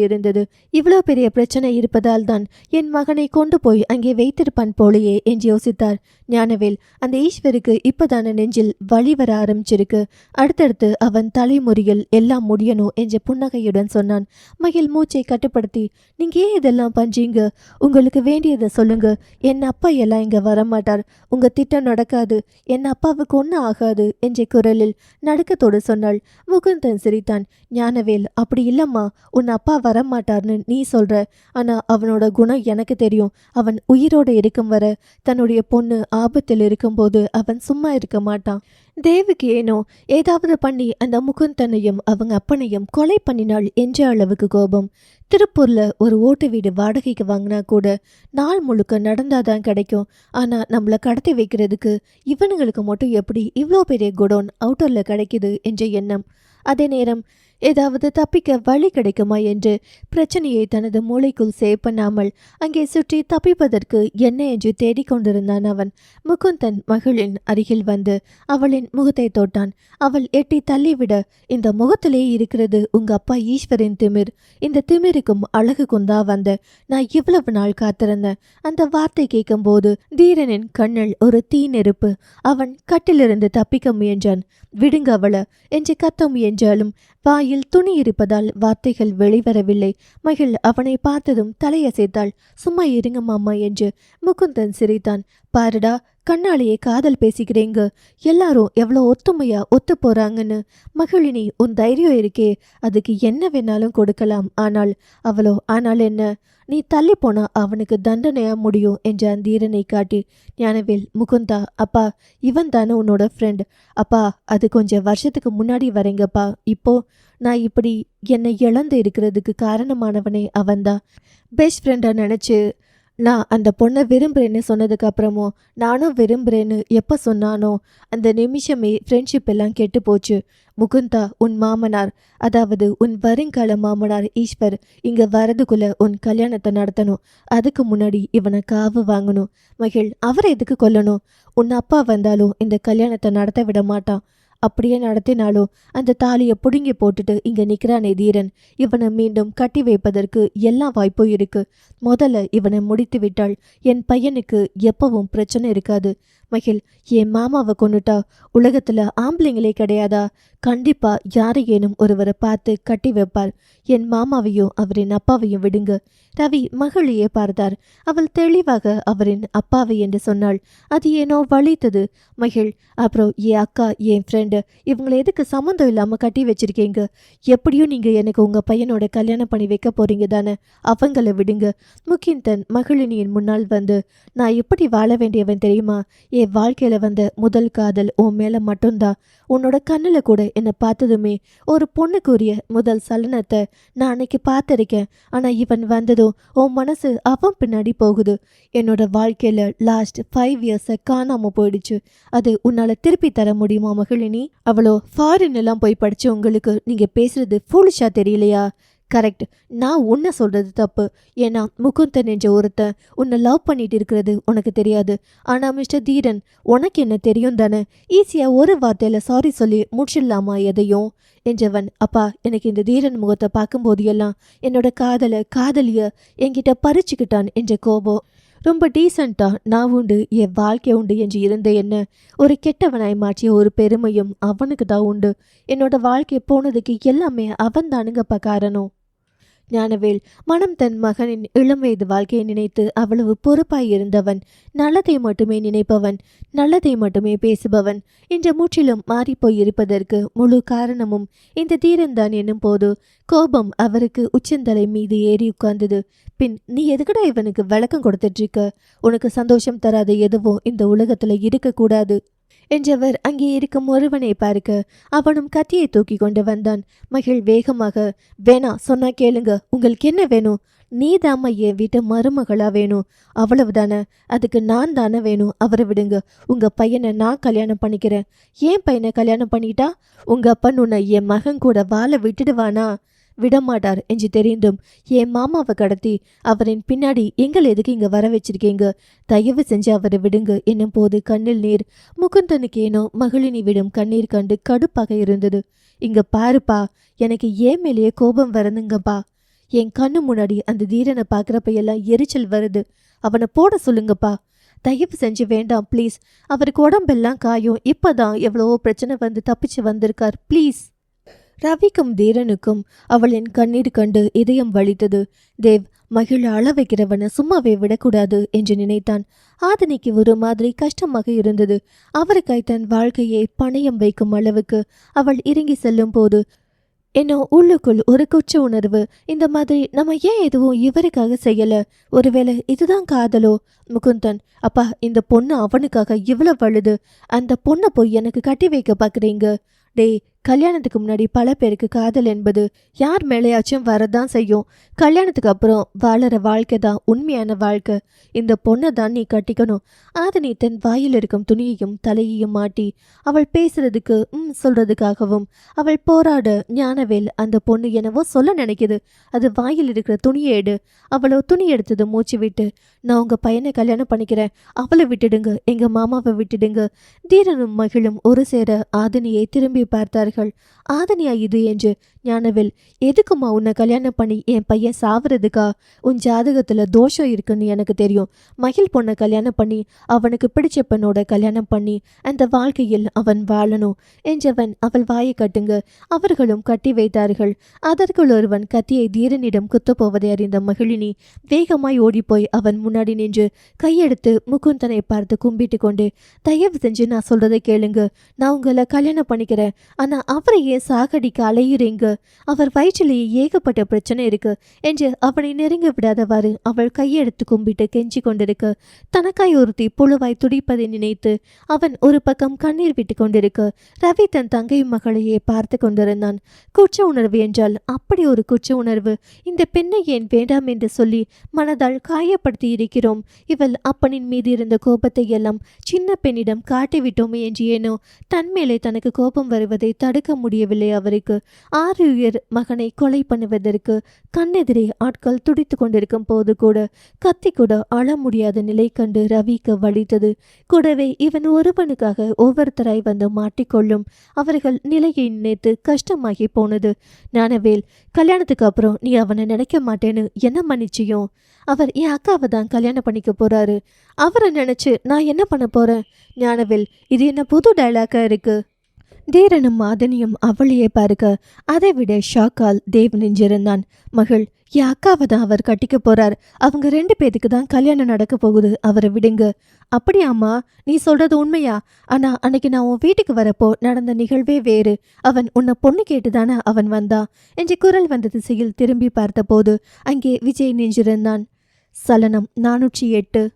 இருந்தது. இவ்வளோ பெரிய பிரச்சனை இருப்பதால் தான் என் மகனை கொண்டு போய் அங்கே வைத்திருப்பான் போலையே என்று யோசித்தார் ஞானவேல். அந்த ஈஸ்வருக்கு இப்பதான நெஞ்சில் வழி வர ஆரம்பிச்சிருக்கு. அடுத்தடுத்து அவன் தலைமுறையில் எல்லாம் முடியணும் என்ற புன்னகையுடன் சொன்னான். மகிழ் மூச்சை கட்டுப்படுத்தி, நீங்க ஏன் இதெல்லாம் பண்றீங்க? உங்களுக்கு வேண்டியதை சொல்லுங்க. என் அப்பா எல்லாம் இங்க வரமாட்டார், உங்க திட்டம் நடக்காது, என் அப்பாவுக்கு ஒன்றும் ஆகாது என்ற குரலில் நடுக்கத்தோடு சொன்னாள். முகுந்தன் சிரித்தான். ஞானவேல், அப்படி இல்லம்மா, உன் அப்பா வரமாட்டார்னு நீ சொல்ற, ஆனா அவனோட குணம் எனக்கு தெரியும். அவன் உயிரோடு இருக்கும் வர தன்னுடைய பொண்ணு ஆபத்தில் இருக்கும்போது அவன் சும்மா இருக்க மாட்டான். தேவுக்கு ஏனோ ஏதாவது பண்ணி அந்த முகுந்தனையும் அவங்க அப்பனையும் கொலை பண்ணினாள் என்ற அளவுக்கு கோபம். திருப்பூர்ல ஒரு ஓட்டு வீடு வாடகைக்கு வாங்கினா கூட நாள் முழுக்க நடந்தாதான் கிடைக்கும். ஆனா நம்மளை கடத்தி வைக்கிறதுக்கு இவனுங்களுக்கு மட்டும் எப்படி இவ்வளோ பெரிய குடோன் அவுட்டர்ல கிடைக்குது என்ற எண்ணம். அதே நேரம் ஏதாவது தப்பிக்க வழி கிடைக்குமா என்று பிரச்சனையை தனது மூளைக்குள் சேவ் பண்ணாமல் அங்கே சுற்றி தப்பிப்பதற்கு என்ன என்று தேடிக்கொண்டிருந்தான் அவன். முகுந்தன் மகளின் அருகில் வந்து அவளின் முகத்தை தொட்டான். அவள் எட்டி தள்ளிவிட, இந்த முகத்திலே இருக்கிறது உங்க அப்பா ஈஸ்வரின் திமிர். இந்த திமிருக்கும் அழகுக்கும் தான் வந்த நான் இவ்வளவு நாள் காத்திருந்தேன். அந்த வார்த்தை கேட்கும்போது தீரனின் கண்ணில் ஒரு தீ நெருப்பு. அவன் கட்டிலிருந்து தப்பிக்க முயன்றான். விடுங்க அவள என்று கத்த முயன்றாலும் வாயில் துணி இருப்பதால் வார்த்தைகள் வெளிவரவில்லை. மகிழ் அவனை பார்த்ததும் தலையசைத்தாள். சும்மா இருங்க மாமா என்று. முகுந்தன் சிரித்தான். பாருடா, கண்ணாலேயே காதல் பேசிக்கிறீங்க, எல்லாரும் எவ்வளோ ஒத்துமையா ஒத்து போறாங்கன்னு. மகிழினி, உன் தைரியம் இருக்கே, அதுக்கு என்ன வேணாலும் கொடுக்கலாம். ஆனால் என்ன, நீ தள்ளி போனா அவனுக்கு தண்டனையா முடியும் என்ற அந்த ஈரனை காட்டி ஞானவேல், முகுந்தா, அப்பா இவன் தானே உன்னோட ஃப்ரெண்ட். அப்பா அது கொஞ்சம் வருஷத்துக்கு முன்னாடி வரேங்கப்பா. இப்போ நான் இப்படி என்னை இழந்து இருக்கிறதுக்கு காரணமானவனே அவன்தான். பெஸ்ட் ஃப்ரெண்டா நினச்சி நான் அந்த பொண்ணை விரும்புகிறேன்னு சொன்னதுக்கு அப்புறமும் நானும் விரும்புகிறேன்னு எப்போ சொன்னானோ அந்த நிமிஷமே ஃப்ரெண்ட்ஷிப் எல்லாம் கெட்டு போச்சு. முகுந்தா, உன் மாமனார், அதாவது உன் வருங்கால மாமனார் ஈஸ்வர் இங்கே வரதுக்குள்ள உன் கல்யாணத்தை நடத்தணும். அதுக்கு முன்னாடி இவனை காவு வாங்கணும். மகிழ், அவரை எதுக்கு கொல்லணும்? உன் அப்பா வந்தாலும் இந்த கல்யாணத்தை நடத்த விட மாட்டான். அப்படியே நடத்தினாலும் அந்த தாலியை பிடுங்கி போட்டுட்டு இங்கே நிற்கிறானே தீரன், இவனை மீண்டும் கட்டி வைப்பதற்கு எல்லா வாய்ப்பும் இருக்கு. முதல்ல இவனை முடித்து விட்டால் என் பையனுக்கு எப்பவும் பிரச்சனை இருக்காது. மகிழ், என் மாமாவை கொண்டுட்டா உலகத்தில் ஆம்பளைங்களே கிடையாதா? கண்டிப்பா யாரையேனும் ஒருவரை பார்த்து கட்டி வைப்பார். என் மாமாவையும் அவரின் அப்பாவையும் விடுங்க. ரவி மகளையே பார்த்தார். அவள் தெளிவாக அவரின் அப்பாவை என்று சொன்னாள். அது ஏனோ வலித்தது. மகிழ், அப்புறம் என் அக்கா, என் ஃப்ரெண்டு, இவங்களை எதுக்கு சம்மந்தம் இல்லாமல் கட்டி வச்சிருக்கீங்க? எப்படியும் நீங்கள் எனக்கு உங்கள் பையனோட கல்யாணம் பண்ணி வைக்க போறீங்க தானே? அவங்கள விடுங்க. முகிந்தன் மகளினியின் முன்னால் வந்து, நான் எப்படி வாழ வேண்டியவன் தெரியுமா? என் வாழ்க்கையில் வந்த முதல் காதல் உன் மேலே மட்டும்தான். உன்னோட கண்ணில் கூட என்னை பார்த்ததுமே ஒரு பொண்ணுக்குரிய முதல் சலனத்தை நான் அன்னைக்கு பார்த்துருக்கேன். ஆனால் இவன் வந்ததும் உன் மனசு அவன் பின்னாடி போகுது. என்னோட வாழ்க்கையில் லாஸ்ட் 5 இயர்ஸை காணாமல் போயிடுச்சு. அது உன்னால் திருப்பி தர முடியுமா மகளினி? அவ்வளோ ஃபாரின் எல்லாம் போய் படிச்சு உங்களுக்கு நீங்கள் பேசுறது ஃபூலிஷா தெரியலையா? கரெக்ட், நான் உன்னை சொல்கிறது தப்பு. ஏன்னா முகுந்தன் என்ற ஒருத்தன் உன்னை லவ் பண்ணிட்டு இருக்கிறது உனக்கு தெரியாது. ஆனால் மிஸ்டர் தீரன், உனக்கு என்ன தெரியும் தானே? ஈஸியாக ஒரு வார்த்தையில் சாரி சொல்லி முடிச்சிடலாமா எதையும் என்றவன். அப்பா, எனக்கு இந்த தீரன் முகத்தை பார்க்கும்போது எல்லாம் என்னோட காதலிய என்கிட்ட பறிச்சுக்கிட்டான் என்ற கோபம். ரொம்ப டீசெண்டாக நான் உண்டு, என் வாழ்க்கை உண்டு என்று இருந்த என்ன ஒரு கெட்டவனாய் மாற்றிய ஒரு பெருமையும் அவனுக்கு தான் உண்டு. என்னோட வாழ்க்கை போனதுக்கு எல்லாமே அவன் தானுங்கப்பா காரணம். ஞானவேல் மனம் தன் மகனின் இளம் வயது வாழ்க்கையை நினைத்து அவ்வளவு பொறுப்பாய் இருந்தவன். நல்லதை மட்டுமே நினைப்பவன், நல்லதை மட்டுமே பேசுபவன். இன்று முற்றிலும் மாறிப்போய் இருப்பதற்கு முழு காரணமும் இந்த தீரன்தான் என்னும் போது கோபம் அவருக்கு உச்சந்தலை மீது ஏறி உட்கார்ந்தது. பின், நீ எதுக்கடா இவனுக்கு விளக்கம் கொடுத்துட்டு இருக்க? உனக்கு சந்தோஷம் தராத எதுவும் இந்த உலகத்துல இருக்கக்கூடாது என்றவர் அங்கே இருக்கும் ஒருவனை பார்க்க அவனும் கத்தியை தூக்கி கொண்டு வந்தான். மகிழ் வேகமாக, வேணா, சொன்னா கேளுங்க, உங்களுக்கு என்ன வேணும்? நீ தாம்மா என் வீட்டு மருமகளா வேணும், அவ்வளவுதானே? அதுக்கு நான் தானே வேணும். அவரை விடுங்க. உங்க பையனை நான் கல்யாணம் பண்ணிக்கிறேன். ஏன் பையனை கல்யாணம் பண்ணிட்டா உங்க அப்பன் உன்னை என் மகன் கூட வாழ விட்டுடுவானா? விடமாட்டார் என்று தெரிந்தும் என் மாமாவை கடத்தி அவரின் பின்னாடி எங்கள் எதுக்கு இங்க வர வச்சிருக்கீங்க? தயவு செஞ்சு அவரை விடுங்க என்னும் போது கண்ணில் நீர். முகுந்தனுக்கு ஏனோ மகளினி விடும் கண்ணீர் கண்டு கடுப்பாக இருந்தது. இங்க பாருப்பா, எனக்கு ஏன் மேலேயே கோபம் வருதுங்கப்பா. என் கண்ணு முன்னாடி அந்த தீரனை பார்க்குறப்ப எல்லாம் எரிச்சல் வருது. அவனை போட சொல்லுங்கப்பா. தயவு செஞ்சு வேண்டாம் ப்ளீஸ். அவருக்கு உடம்பெல்லாம் காயும். இப்போதான் எவ்வளவோ பிரச்சனை வந்து தப்பிச்சு வந்திருக்கார். ப்ளீஸ். ரவிக்கும் தீரனுக்கும் அவளின் கண்ணீர் கண்டு இதயம் வலித்தது. தேவ், மகிழ அள வைக்கிறவனை சும்மாவே விடக்கூடாது என்று நினைத்தான். ஆதினிக்கு ஒரு மாதிரி கஷ்டமாக இருந்தது. அவருக்காய் தன் வாழ்க்கையை பணயம் வைக்கும் அளவுக்கு அவள் இறங்கி செல்லும் போது என்னோ உள்ளுக்குள் ஒரு குற்ற உணர்வு. இந்த மாதிரி நம்ம ஏன் எதுவும் இவருக்காக செய்யல? ஒருவேளை இதுதான் காதலோ? முகுந்தன், அப்பா, இந்த பொண்ணு அவனுக்காக இவ்வளவு வழுது. அந்த பொண்ணை போய் எனக்கு கட்டி வைக்க பார்க்குறீங்க? டேய், கல்யாணத்துக்கு முன்னாடி பல பேருக்கு காதல் என்பது யார் மேலேயாச்சும் வரதான் செய்யும். கல்யாணத்துக்கு அப்புறம் வாழற வாழ்க்கை தான் உண்மையான வாழ்க்கை. இந்த பொண்ணை தான் நீ கட்டிக்கணும். ஆதினி தன் வாயில் இருக்கும் துணியையும் தலையையும் மாட்டி அவள் பேசுறதுக்கு சொல்றதுக்காகவும் அவள் போராட ஞானவேல் அந்த பொண்ணு என்னவோ சொல்ல நினைக்குது. அது வாயில் இருக்கிற துணியை எடு. அவளோ துணி எடுத்தது மூச்சு விட்டு, நான் உங்க பையனை கல்யாணம் பண்ணிக்கிறேன், அவளை விட்டுடுங்க, எங்க மாமாவை விட்டுடுங்க. தீரனும் மகிழும் ஒரு சேர ஆதினியை திரும்பி பார்த்தார்கள். ஆதினியா இது என்று. ஞானவேல், எதுக்குமா உன்னை கல்யாணம் பண்ணி என் பையன் சாவறதுக்கா? உன் ஜாதகத்துல தோஷம் இருக்குன்னு எனக்கு தெரியும். மகிழ் பொண்ணை கல்யாணம் பண்ணி அவனுக்கு பிடிச்ச பெண்ணோட கல்யாணம் பண்ணி அந்த வாழ்க்கையில் அவன் வாழணும் என்றவன் அவள் வாயை கட்டுங்க. அவர்களும் கட்டி வைத்தார்கள். அதற்குள் ஒருவன் கத்தியை தீரனிடம் குத்தப்போவதை அறிந்த மகிழினி வேகமாய் ஓடிப்போய் அவன் முன்னாடி நின்று கையெடுத்து முகுந்தனை பார்த்து கும்பிட்டு கொண்டு, தயவு செஞ்சு நான் சொல்றதை கேளுங்க. நான் உங்களை கல்யாணம் பண்ணிக்கிறேன். ஆனா அவரை ஏன் சாகடிக்க அலையுறீங்க அவர் வயிற்றிலேயே ஏகப்பட்ட பிரச்சனை இருக்கு என்று அவனை நெருங்க விடாதவாறு அவள் கையெடுத்து கும்பிட்டு கெஞ்சி கொண்டிருக்க தனக்காய் ஒருத்தி புழுவாய் துடிப்பதை நினைத்து அவன் ஒரு பக்கம் கண்ணீர் விட்டு கொண்டிருக்க ரவி தன் தங்கை மகளையே பார்த்து கொண்டிருந்தான். குற்ற உணர்வு என்றால் அப்படி ஒரு குற்ற உணர்வு. இந்த பெண்ணை ஏன் வேண்டாம் என்று சொல்லி மனதால் காயப்படுத்தி இருக்கிறோம். இவள் அப்பனின் மீது இருந்த கோபத்தை எல்லாம் சின்ன பெண்ணிடம் காட்டிவிட்டோமே என்று ஏனோ தன் மேலே தனக்கு கோபம் வருவதை தடுக்க முடியவில்லை அவருக்கு. 6 உயிர் மகனை கொலை பண்ணுவதற்கு கண்ணெதிரே ஆட்கள் துடித்து கொண்டிருக்கும் போது கூட கத்தி கூட அழ முடியாத நிலை கண்டு ரவிக்கு வலித்தது. கூடவே இவன் ஒருவனுக்காக ஒவ்வொருத்தராய் வந்து மாட்டிக்கொள்ளும் அவர்கள் நிலையை நினைத்து கஷ்டமாகி போனது. ஞானவேல், கல்யாணத்துக்கு அப்புறம் நீ அவனை நினைக்க மாட்டேன்னு என்ன மன்னிச்சியும்? அவர் என் அக்காவை தான் கல்யாணம் பண்ணிக்க போறாரு. அவரை நினைச்சு நான் என்ன பண்ண போறேன்? ஞானவேல், இது என்ன புது டைலாக்கா இருக்கு? தீரனும் மாதனியும் அவளையே பார்க்க அதை விட ஷாக்கால் தேவ் நின்றிருந்தான். மகள், என் அக்காவை தான் அவர் கட்டிக்க போறார். அவங்க 2 பேருக்கு தான் கல்யாணம் நடக்க போகுது. அவரை விடுங்க. அப்படியாம்மா, நீ சொல்றது உண்மையா? ஆனா அன்னைக்கு நான் உன் வீட்டுக்கு வரப்போ நடந்த நிகழ்வே வேறு. அவன் உன்னை பொண்ணு கேட்டுதானே அவன் வந்தான் என்று குரல் வந்த திசையில் திரும்பி பார்த்தபோது அங்கே விஜய் நின்றிருந்தான். சலனம் 408.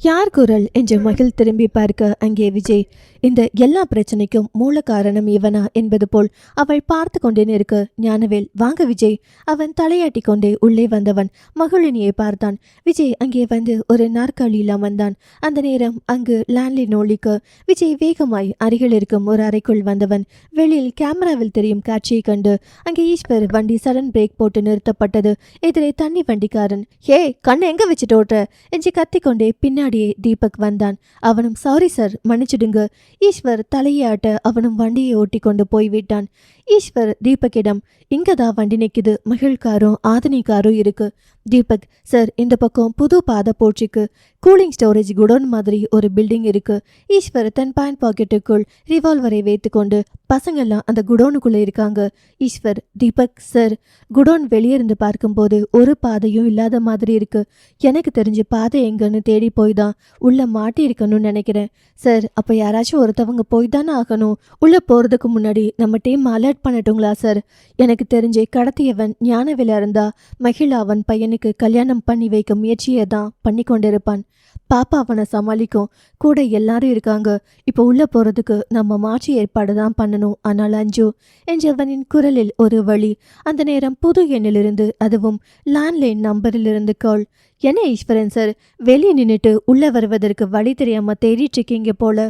யார் குரல் என்று மகிழ் திரும்பி பார்க்க அங்கே விஜய். இந்த எல்லா பிரச்சனைக்கும் மூல காரணம் இவனா என்பது போல் அவள் பார்த்து கொண்டே நிற்க ஞானவேல், வாங்க விஜய். அவன் தலையாட்டி கொண்டே உள்ளே வந்தவன் மகளினியை பார்த்தான். விஜய் அங்கே வந்து ஒரு நாற்காலியில் அமர்ந்தான். அந்த நேரம் அங்கு லேண்ட்லைன் ஒலிக்க விஜய் வேகமாய் அருகில் இருக்கும் ஒரு அறைக்குள் வந்தவன். வெளியில் கேமராவில் தெரியும் காட்சியை கண்டு அங்கே ஈஸ்வர் வண்டி சடன் பிரேக் போட்டு நிறுத்தப்பட்டது. எதிரே தண்ணி வண்டிக்காரன், ஹே கண்ணை எங்க வச்சுட்டு ஓட்டுற என்று கத்திக்கொண்டே பின்னாடியே தீபக் வந்தான். அவனும் சாரி சார், மன்னிச்சிடுங்க. ஈஸ்வர் தலையாட்ட அவனும் வண்டியை ஓட்டி கொண்டு போய்விட்டான். ஈஸ்வர் தீபக்கிடம், இங்கதான் வண்டி நிற்குது, மகிழ் காரும் ஆதினி காரும் இருக்கு. தீபக், சார் இந்த பக்கம் புது பாதை போச்சுக்கு கூலிங் ஸ்டோரேஜ் குடோன் மாதிரி ஒரு பில்டிங் இருக்கு. ஈஸ்வர் தன் பேண்ட் பாக்கெட்டுக்குள் ரிவால்வரை வைத்து கொண்டு, பசங்கள்லாம் அந்த குடோனுக்குள்ள இருக்காங்க. ஈஸ்வர், தீபக் சார், குடோன் வெளியே இருந்து பார்க்கும்போது ஒரு பாதையும் இல்லாத மாதிரி இருக்கு. எனக்கு தெரிஞ்சு பாதை எங்கன்னு தேடி போய் தான் உள்ள மாட்டி இருக்கணும்னு நினைக்கிறேன். சார், அப்போ யாராச்சும் ஒருத்தவங்க போய் தானே ஆகணும். உள்ள போறதுக்கு முன்னாடி நம்ம டீம் அலர்ட் பண்ணட்டுங்களா சார்? எனக்கு தெரிஞ்சு கடத்தியவன் ஞானவேலா இருந்தா மகிழா அவன் பையனுக்கு கல்யாணம் பண்ணி வைக்க முயற்சியை தான் பண்ணி கொண்டிருப்பான். பாப்பா அவனை சமாளிக்கும். கூட எல்லாரும் இருக்காங்க. இப்போ உள்ள போறதுக்கு நம்ம மாற்றி ஏற்பாடு தான் பண்ணணும். ஆனால் அஞ்சு என்றவனின் குரலில் ஒரு வழி. அந்த நேரம் புது எண்ணிலிருந்து, அதுவும் லேண்ட்லைன் நம்பரிலிருந்து கால். என்ன ஈஸ்வரன் சார், வெளியே நின்றுட்டு உள்ள வருவதற்கு வழி தெரியாம தேடிட்டு இருக்கீங்க போல.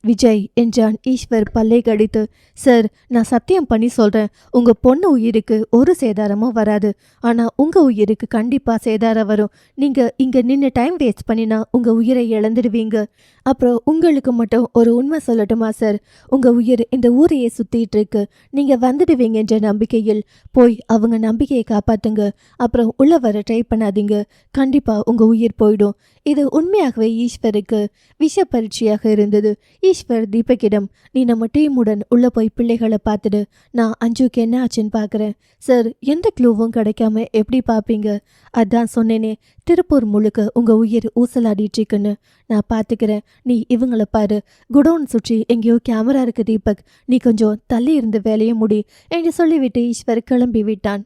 விஜய் என்றான் ஈஸ்வர் பல்லை கடித்து. சார், நான் சத்தியம் பண்ணி சொல்கிறேன், உங்கள் பொண்ணு உயிருக்கு ஒரு சேதாரமும் வராது. ஆனால் உங்கள் உயிருக்கு கண்டிப்பாக சேதாரம் வரும். நீங்கள் இங்கே நின்று டைம் வேஸ்ட் பண்ணினா உங்கள் உயிரை இழந்துடுவீங்க. அப்புறம் உங்களுக்கு மட்டும் ஒரு உண்மை சொல்லட்டுமா சார்? உங்கள் உயிர் இந்த ஊரையே சுற்றிட்டு இருக்கு. நீங்கள் வந்துடுவீங்கன்ற நம்பிக்கையில் போய் அவங்க நம்பிக்கையை காப்பாற்றுங்க. அப்புறம் உள்ள வர ட்ரை பண்ணாதீங்க. கண்டிப்பாக உங்கள் உயிர் போயிடும். இது உண்மையாகவே ஈஸ்வருக்கு விஷ பரீட்சையாக இருந்தது. ஈஸ்வர் தீபக்கிடம், நீ நம்ம டீமுடன் உள்ள போய் பிள்ளைகளை பார்த்துடு. நான் அஞ்சுக்கு என்ன ஆச்சுன்னு பார்க்குறேன். சார், எந்த க்ளூவும் கிடைக்காம எப்படி பார்ப்பீங்க? அதான் சொன்னேனே, திருப்பூர் முழுக்க உங்கள் உயிர் ஊசலாடிட்டுருக்குன்னு. நான் பார்த்துக்கிறேன், நீ இவங்கள பாரு. குடோன் சுற்றி எங்கேயோ கேமரா இருக்கு தீபக், நீ கொஞ்சம் தள்ளி இருந்து வேலையை முடி என்று சொல்லிவிட்டு ஈஸ்வர் கிளம்பி விட்டான்.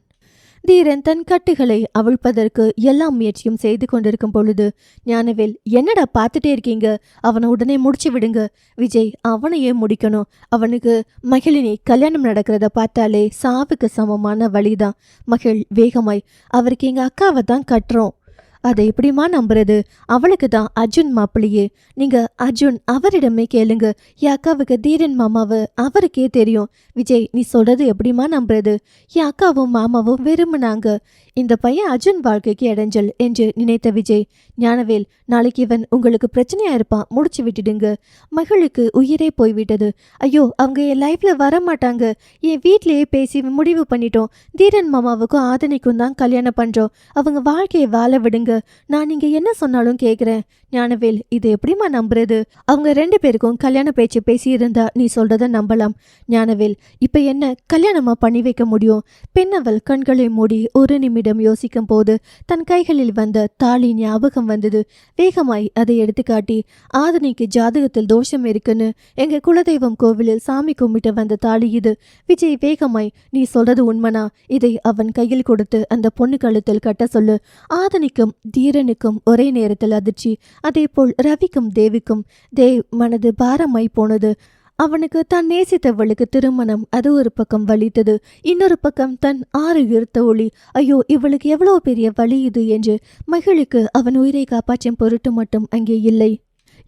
தீரன் தன் கட்டுகளை அவிழ்ப்பதற்கு எல்லா முயற்சியும் செய்து கொண்டிருக்கும் பொழுது ஞானவேல், என்னடா பார்த்துட்டே இருக்கீங்க, அவனை உடனே முடிச்சு விடுங்க. விஜய், அவனையே முடிக்கணும். அவனுக்கு மகிழினி கல்யாணம் நடக்கிறத பார்த்தாலே சாவுக்கு சமமான வழிதான். மகிழ் வேகமாய், அவருக்கு எங்கள் அக்காவை தான் கட்டுறோம். அதை எப்படிமா நம்புறது? அவளுக்கு தான் அர்ஜுன் மாப்பிள்ளையே. நீங்க அர்ஜுன் அவரிடமே கேளுங்க. என் அக்காவுக்கு தீரன் மாமாவை அவருக்கே தெரியும். விஜய், நீ சொல்றது எப்படிமா நம்புறது? என் அக்காவும் மாமாவும் விரும்பினாங்க. இந்த பையன் அர்ஜுன் வாழ்க்கைக்கு இடைஞ்சல் என்று நினைத்த விஜய், ஞானவேல், நாளைக்கு இவன் உங்களுக்கு பிரச்சனையா இருப்பான், முடிச்சு விட்டுடுங்க. மகளுக்கு உயிரே போய்விட்டது. ஐயோ, அவங்க என் லைஃப்ல வரமாட்டாங்க. என் வீட்லயே பேசி முடிவு பண்ணிட்டோம். தீரன் மாமாவுக்கும் ஆதனிக்கும் தான் கல்யாணம் பண்றோம். அவங்க வாழ்க்கையை வாழ விடுங்க. நான் நீங்க என்ன சொன்னாலும் கேட்குறேன். ஞானவேல், இது எப்படிம்மா நம்புறது? அவங்க 2 பேருக்கும் கல்யாண பேச்சு பேசியிருந்தா நீ சொல்றத நம்பலாம். ஞானவேல், இப்ப என்ன கல்யாணமா பண்ணி வைக்க முடியும்? பெண் அவள் கண்களை மூடி ஒரு நிமிடம் யோசிக்கும் போது தன் கைகளில் வந்த தாலி ஞாபகம் வந்தது. வேகமாய் அதை எடுத்து காட்டி, ஆதனிக்கு ஜாதகத்தில் தோஷம் இருக்குன்னு எங்க குலதெய்வம் கோவிலில் சாமி கும்பிட்டு வந்த தாலி இது. விஜய் வேகமாய், நீ சொல்றது உண்மனா? இதை அவன் கையில் கொடுத்து அந்த பொண்ணு கழுத்தில் கட்ட சொல்லு. ஆதனிக்கும் தீரனுக்கும் ஒரே நேரத்தில் அதிர்ச்சி. அதேபோல் ரவிக்கும் தேவிக்கும். தேவ் மனது பாரமாய் போனது. அவனுக்கு தான் நேசித்தவளுக்கு திருமணம், அது ஒரு பக்கம் வலித்தது. இன்னொரு பக்கம் தன் 6 இருத்த ஒளி. ஐயோ, இவளுக்கு எவ்வளவு பெரிய வலி இது என்று மகிழுக்கு அவன் உயிரை காப்பாற்றும் பொருட்டு மட்டும் அங்கே இல்லை.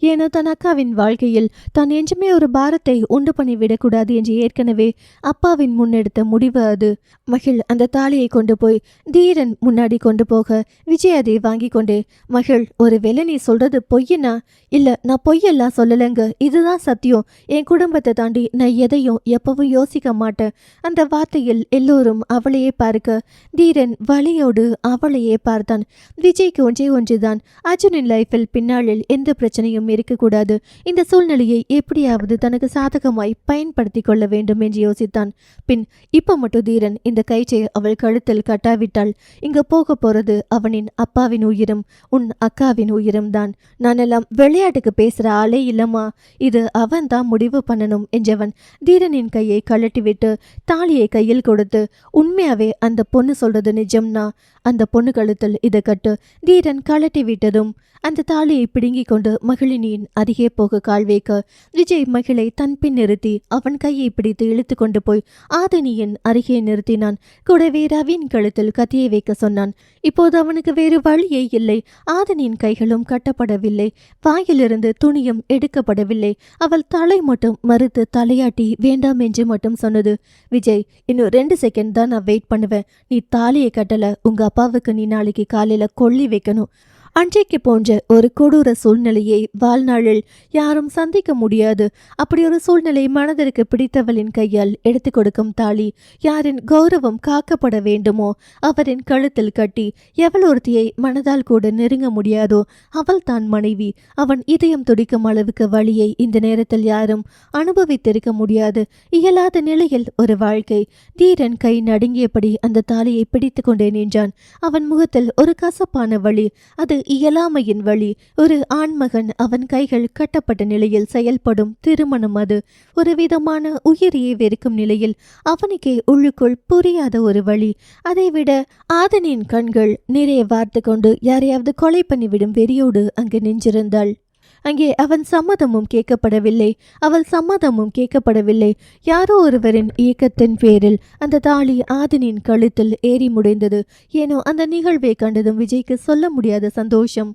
ஏனோ தன் அக்காவின் வாழ்க்கையில் தான் என்றுமே ஒரு பாரத்தை உண்டு பண்ணிவிடக்கூடாது என்று ஏற்கனவே அப்பாவின் முன்னெடுத்த முடிவு அது. மகிழ் அந்த தாலியை கொண்டு போய் தீரன் முன்னாடி கொண்டு போக விஜய் அதை வாங்கி கொண்டே, மகிழ், ஒருவேளை நீ சொல்றது பொய்யனா? இல்ல, நான் பொய்யெல்லாம் சொல்லலைங்க, இதுதான் சத்தியம். என் குடும்பத்தை தாண்டி நான் எதையும் எப்பவும் யோசிக்க மாட்டேன். அந்த வார்த்தையில் எல்லோரும் அவளையே பார்க்க தீரன் வலியோடு அவளையே பார்த்தான். விஜய்க்கு ஒன்றுதான், அர்ஜுனின் லைஃபில் பின்னாளில் எந்த பிரச்சனையும் இருக்கக்கூடாது. இந்த சூழ்நிலையை எப்படியாவது தனக்கு சாதகமாய் பயன்படுத்தி கொள்ள வேண்டும் என்று யோசித்தான். பின் இப்ப மட்டும் தீரன் இந்த கயிற்றை அவள் கழுத்தில் கட்டாவிட்டால் இங்க போக போறது அவனின் அப்பாவின் உயிரும் உன் அக்காவின் உயிரும் தான். நானெல்லாம் விளையாட்டுக்கு பேசுற ஆளே இல்லம்மா, இது அவன் தான் முடிவு பண்ணணும் என்றவன் தீரனின் கையை கழட்டிவிட்டு தாலியை கையில் கொடுத்து, உண்மையாவே அந்த பொண்ணு சொல்றது நிஜம்னா அந்த பொண்ணு கழுத்தில் இதை கட்டு. தீரன் கழட்டி விட்டதும் அந்த தாலியை பிடுங்கி கொண்டு மகிழினியின் அருகே போக கால் வைக்க விஜய் மகிழை தன் பின் நிறுத்தி அவன் கையை பிடித்து இழுத்து கொண்டு போய் ஆதினியின் அருகே நிறுத்தினான். கூடவே ரவியின் கழுத்தில் கத்தியை வைக்க சொன்னான். இப்போது அவனுக்கு வேறு வழியே இல்லை. ஆதினியின் கைகளும் கட்டப்படவில்லை, வாயிலிருந்து துணியும் எடுக்கப்படவில்லை. அவள் தலை மட்டும் மறுத்து தலையாட்டி வேண்டாம் என்று மட்டும் சொன்னது. விஜய், இன்னும் 2 செகண்ட் தான் நான் வெயிட் பண்ணுவேன். நீ தாலியை கட்டல, உங்க அப்பாவுக்கு நீ நாளைக்கு காலையில கொல்லி வைக்கணும். அன்றைக்கு போன்ற ஒரு கொடூர சூழ்நிலையை வாழ்நாளில் யாரும் சந்திக்க முடியாது. அப்படி ஒரு சூழ்நிலை மனதிற்கு பிடித்தவளின் கையால் எடுத்து கொடுக்கும் தாலி யாரின் கௌரவம் காக்கப்பட வேண்டுமோ அவரின் கழுத்தில் கட்டி எவள் ஒருத்தியை மனதால் கூட நெருங்க முடியாதோ அவள் தான் மனைவி. அவன் இதயம் துடிக்கும் அளவுக்கு வழியை இந்த நேரத்தில் யாரும் அனுபவித்திருக்க முடியாது. இயலாத நிலையில் ஒரு வாழ்க்கை. தீரன் கை நடுங்கியபடி அந்த தாலியை பிடித்து கொண்டே நின்றான். அவன் முகத்தில் ஒரு கசப்பான வழி, அது இயலாமையின் வழி. ஒரு ஆண்மகன் அவன் கைகள் கட்டப்பட்ட நிலையில் செயல்படும் திருமணம் அது. ஒரு விதமான உயிரியை வெறுக்கும் நிலையில் அவனுக்கே உள்ளுக்குள் புரியாத ஒரு வழி. அதைவிட ஆதனின் கண்கள் நிறைய வார்த்து கொண்டு யாரையாவது கொலை பண்ணிவிடும் வெறியோடு அங்கு நின்றிருந்தாள். அங்கே அவன் சம்மதமும் கேட்கப்படவில்லை, அவள் சம்மதமும் கேட்கப்படவில்லை. யாரோ ஒருவரின் இயக்கத்தின் பேரில் அந்த தாலி ஆதினின் கழுத்தில் ஏறி முடிந்தது. ஏனோ அந்த நிகழ்வை கண்டதும் விஜய்க்கு சொல்ல முடியாத சந்தோஷம்.